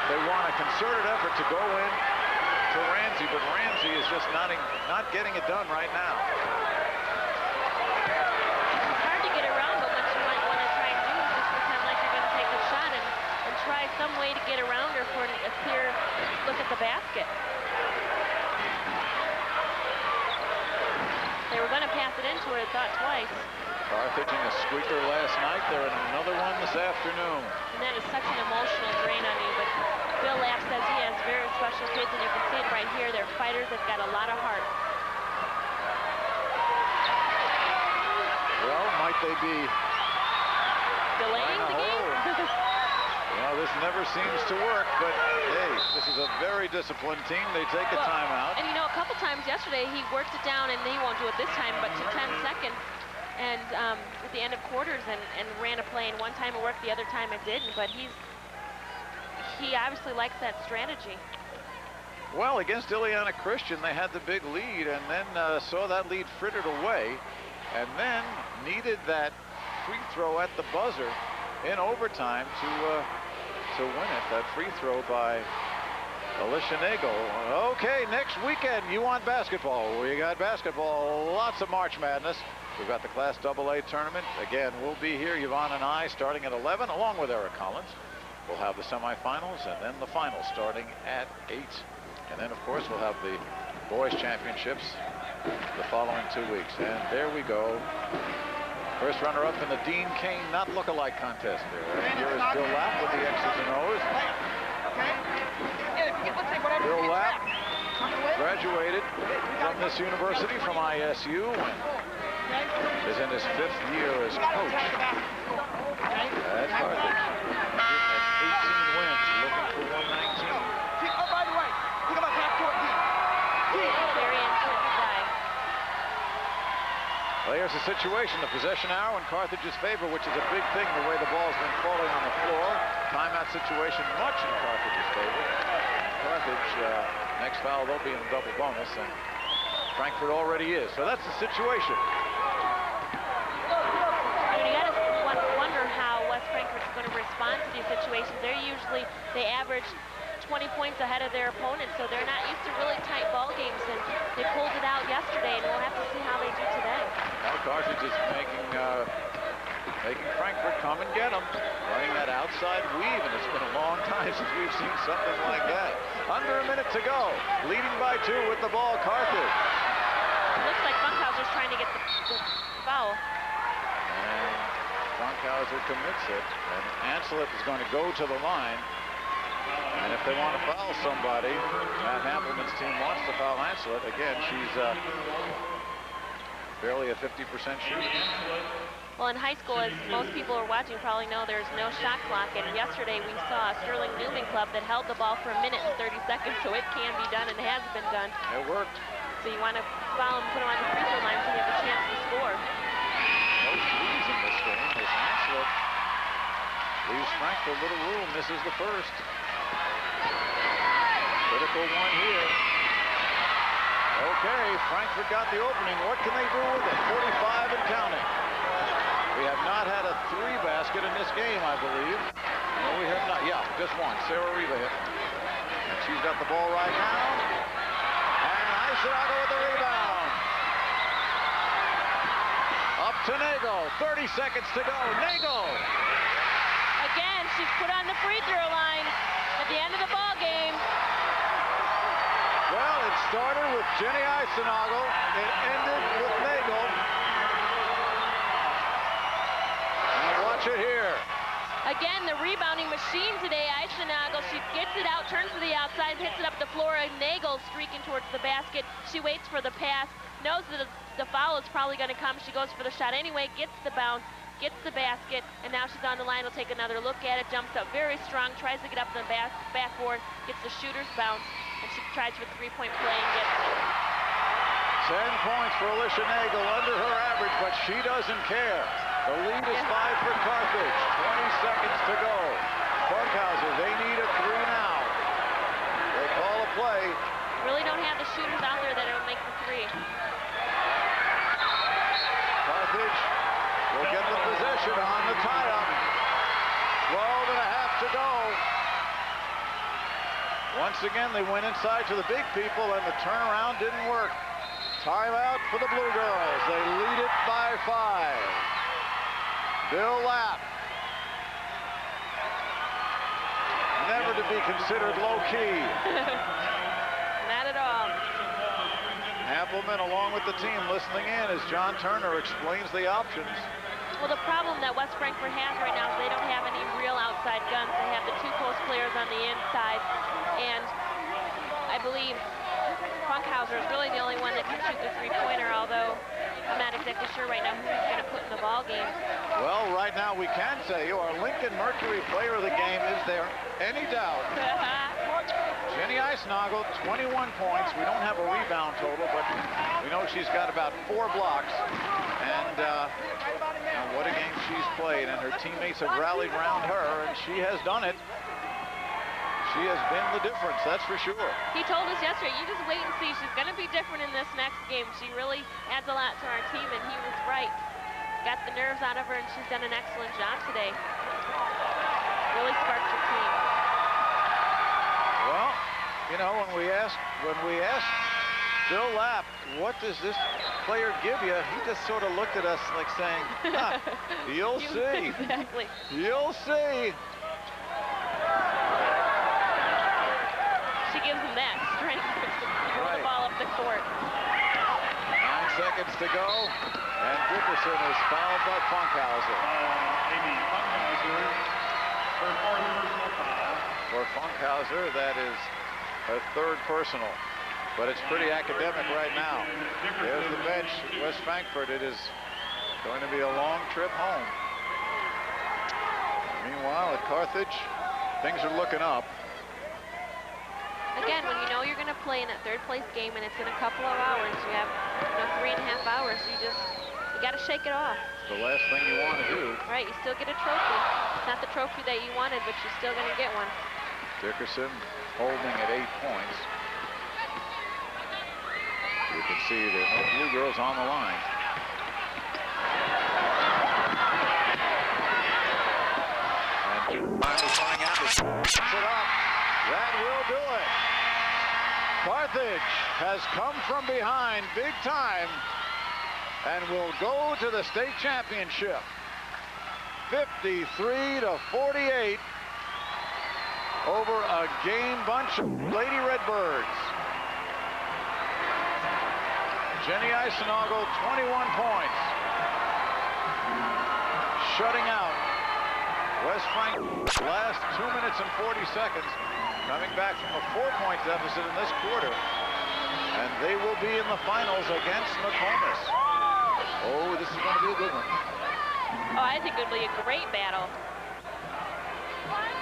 They want a concerted effort to go in to Ramsey, but Ramsey is just not getting it done right now. It's hard to get around, but what you might want to try and do is just pretend like you're going to take a shot and try some way to get around her for a clear look at the basket. They were going to pass it into her, I thought twice. Carthage in a squeaker last night. They're in another one this afternoon. And that is such an emotional drain on you, but Bill Lapp says he has very special kids, and you can see it right here. They're fighters. They've got a lot of heart. Well, might they be delaying the game? Well, this never seems to work, but hey, this is a very disciplined team. They take a timeout. And you know, a couple times yesterday he worked it down, and he won't do it this time, but to 10 seconds and at the end of quarters and ran a play, and one time it worked, the other time it didn't, but he obviously likes that strategy. Well, against Ileana Christian, they had the big lead and then saw that lead frittered away, and then needed that free throw at the buzzer in overtime to win it. That free throw by Alicia Nagel. Okay, next weekend you want basketball. We got basketball, lots of March Madness. We've got the Class AA tournament. Again, we'll be here, Yvonne and I, starting at 11, along with Eric Collins. We'll have the semifinals and then the finals starting at 8. And then, of course, we'll have the boys' championships the following 2 weeks. And there we go. First runner-up in the Dean Cain not look-alike contest there. And here is Bill Lapp with the X's and O's. Bill Lapp graduated from this university, from ISU, and is in his 5th year as coach at Carthage. At 18 wins, looking for 119. Oh, by the way, think about half court deep. Very intense guy. Well, here's the situation. The possession arrow in Carthage's favor, which is a big thing, the way the ball's been falling on the floor. Timeout situation much in Carthage's favor. Carthage, next foul, they'll be in a double bonus, and Frankfort already is. So that's the situation. You got to wonder how West Frankfort's going to respond to these situations. They average 20 points ahead of their opponents, so they're not used to really tight ball games, and they pulled it out yesterday, and we'll have to see how they do today. Well, Carthage is making Frankfort come and get them, running that outside weave, and it's been a long time since we've seen something like that. Under a minute to go. Leading by 2 with the ball, Carthage. Looks like Funkhauser's trying to get the foul. And Funkhauser commits it. And Ancelet is going to go to the line. And if they want to foul somebody, Matt Hampelman's team wants to foul Ancelet. Again, she's barely a 50% shooter. Well, in high school, as most people are watching probably know, there's no shot clock. And yesterday we saw a Sterling Newman club that held the ball for 1 minute and 30 seconds, so it can be done and has been done. It worked. So you want to foul him, put him on the free throw line so you have a chance to score. No threes in this game as Ancelet leaves Frankfort little room, misses the first. Critical one here. Okay, Frankfort got the opening. What can they do with it? 45 and counting. We have not had a 3-basket in this game, I believe. No, we have not. Yeah, just one. Sarah Reba hit. And she's got the ball right now. And IHSA with the rebound. Up to Nagel. 30 seconds to go. Nagel. Again, she's put on the free throw line at the end of the ball game. Well, it started with Jenny Eisenagel. It ended with Nagel. And watch it here. Again, the rebounding machine today, Eisenagel. She gets it out, turns to the outside, hits it up the floor, and Nagel streaking towards the basket. She waits for the pass, knows that the foul is probably going to come. She goes for the shot anyway, gets the bounce, gets the basket, and now she's on the line. Will take another look at it, jumps up very strong, tries to get up the backboard, gets the shooter's bounce, and she tries for the three-point play and gets it. 10 points for Alicia Nagel, under her average, but she doesn't care. The lead is 5 for Carthage. 20 seconds to go. Funkhauser, they need a 3 now. They call a play. Really don't have the shooters out there that will make the 3. Carthage will get the possession on the tie-up. 12 and a half to go. Once again, they went inside to the big people, and the turnaround didn't work. Timeout for the Blue Girls. They lead it by 5. Bill Lapp. Never to be considered low-key. Not at all. Hampelman, along with the team, listening in as John Turner explains the options. Well, the problem that West Frankfort has right now is they don't have any real outside guns. They have the 2 post players on the inside, and I believe Funkhauser is really the only one that can shoot the 3-pointer, although I'm not exactly sure right now who he's going to put in the ball game. Well, right now we can say our Lincoln Mercury player of the game. Is there any doubt? Jenny Eisenagel, 21 points. We don't have a rebound total, but we know she's got about 4 blocks. And what a game she's played, and her teammates have rallied around her, and she has done it. She has been the difference, that's for sure. He told us yesterday, you just wait and see. She's going to be different in this next game. She really adds a lot to our team, and he was right. Got the nerves out of her, and she's done an excellent job today. Really sparked her team. Well, you know, when we asked Bill Lapp, what does this player give you? He just sort of looked at us like saying, huh, you'll see. Exactly. You'll see. She gives him that strength to throw the ball up the court. 9 seconds to go, and Dickerson is fouled by Funkhauser. Amy Funkhauser, her 4th personal foul. For Funkhauser, that is her 3rd personal. But it's pretty academic right now. There's the bench at West Frankfort. It is going to be a long trip home. Meanwhile, at Carthage, things are looking up. Again, when you know you're going to play in that 3rd place game and it's in a couple of hours, you have 3.5 hours, you got to shake it off. It's the last thing you want to do. Right, you still get a trophy. It's not the trophy that you wanted, but you're still going to get one. Dickerson holding at 8 points. You can see there's no Blue Girls on the line. And finally coming out to push it up. That will do it. Carthage has come from behind big time and will go to the state championship. 53-48. over a game bunch of Lady Redbirds. Jenny Eisenagel, 21 points. Shutting out West Frankfort last 2 minutes and 40 seconds. Coming back from a 4-point deficit in this quarter. And they will be in the finals against Nokomis. Oh, this is going to be a good one. Oh, I think it'll be a great battle.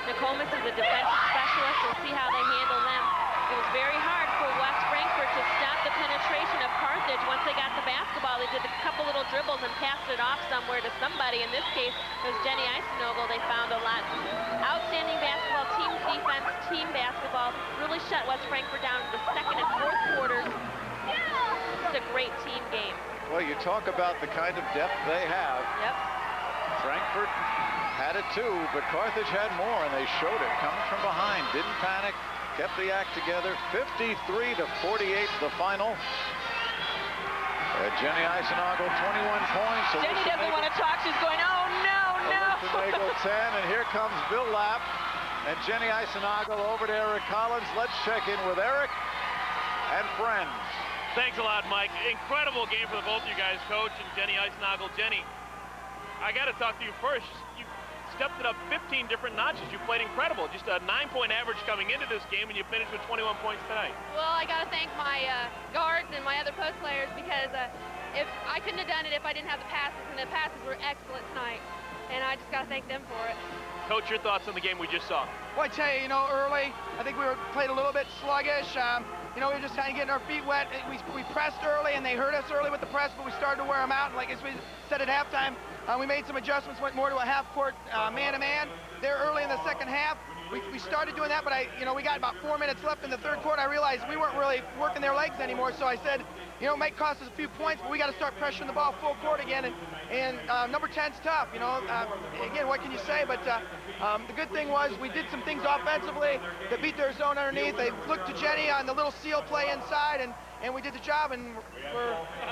Nokomis is a defensive specialist. We'll see how they handle them. It was very hard for West Frankfort to stop the penetration of Carthage. Once they got the basketball, they did a couple little dribbles and passed it off somewhere to somebody. In this case, it was Jenny Eisenagel. They found a lot. Outstanding basketball, team defense, team basketball. Really shut West Frankfort down in the second and fourth quarters. It's a great team game. Well, you talk about the kind of depth they have. Yep. Frankfort had it too, but Carthage had more, and they showed it. Coming from behind, didn't panic, kept the act together. 53-48 the final. Jenny Eisenagel, 21 points. Jenny doesn't want to talk. She's going, oh, no, no. Nagel, 10, and here comes Bill Lapp and Jenny Eisenagel over to Eric Collins. Let's check in with Eric and friends. Thanks a lot, Mike. Incredible game for the both of you guys, Coach and Jenny Eisenagel. Jenny, I got to talk to you first. You stepped it up 15 different notches. You played incredible. Just a 9-point average coming into this game, and you finished with 21 points tonight. Well, I got to thank my guards and my other post players, because if I couldn't have done it if I didn't have the passes, and the passes were excellent tonight. And I just got to thank them for it. Coach, your thoughts on the game we just saw? Well, I tell you, early, I think we played a little bit sluggish. We were just kind of getting our feet wet. We pressed early, and they hurt us early with the press, but we started to wear them out. And like as we said at halftime, we made some adjustments, went more to a half-court man-to-man there early in the second half. We started doing that, but we got about 4 minutes left in the third quarter. I realized we weren't really working their legs anymore, so I said, it might cost us a few points, but we got to start pressuring the ball full court again. And number 10's tough, Again, what can you say? But the good thing was we did some things offensively that beat their zone underneath. They looked to Jenny on the little seal play inside, and we did the job, and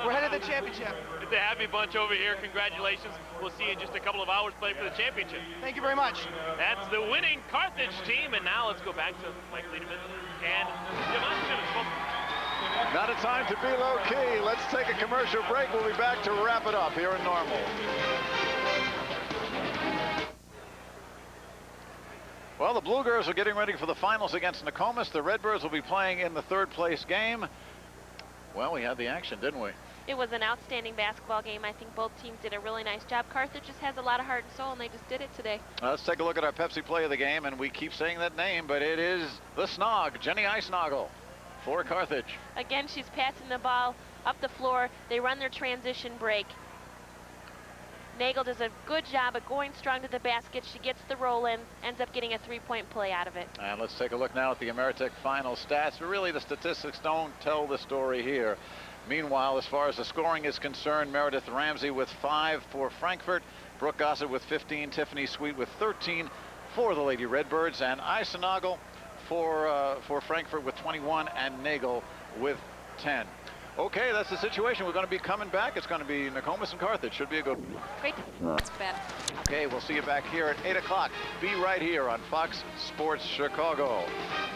we're headed to the championship. It's a happy bunch over here. Congratulations. We'll see you in just a couple of hours playing for the championship. Thank you very much. That's the winning Carthage team, and now let's go back to Mike Liederman and Devon Simmons. Not a time to be low-key. Let's take a commercial break. We'll be back to wrap it up here in Normal. Well, the Blue Girls are getting ready for the finals against Nokomis. The Redbirds will be playing in the third-place game. Well, we had the action, didn't we? It was an outstanding basketball game. I think both teams did a really nice job. Carthage just has a lot of heart and soul, and they just did it today. Let's take a look at our Pepsi play of the game, and we keep saying that name, but it is the Snog, Jenny Eisenagel, for Carthage. Again, she's passing the ball up the floor. They run their transition break. Nagel does a good job of going strong to the basket. She gets the roll in, ends up getting a 3-point play out of it. And let's take a look now at the Ameritech final stats. But really, the statistics don't tell the story here. Meanwhile, as far as the scoring is concerned, Meredith Ramsey with 5 for Frankfort, Brooke Gossett with 15, Tiffany Sweet with 13 for the Lady Redbirds, and Eisenagel for Frankfort with 21, and Nagel with 10. Okay, that's the situation. We're going to be coming back. It's going to be Nokomis and Carthage. Should be a good one. Great. That's bad. Okay, we'll see you back here at 8 o'clock. Be right here on Fox Sports Chicago.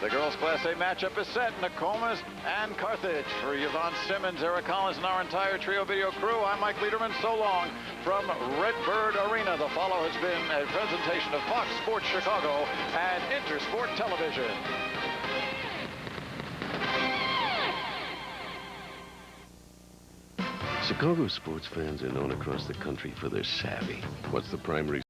The girls' Class A matchup is set. Nokomis and Carthage. For Yvonne Simmons, Eric Collins, and our entire Trio Video crew, I'm Mike Liederman. So long from Redbird Arena. The follow has been a presentation of Fox Sports Chicago and Intersport Television. Chicago sports fans are known across the country for their savvy. What's the primary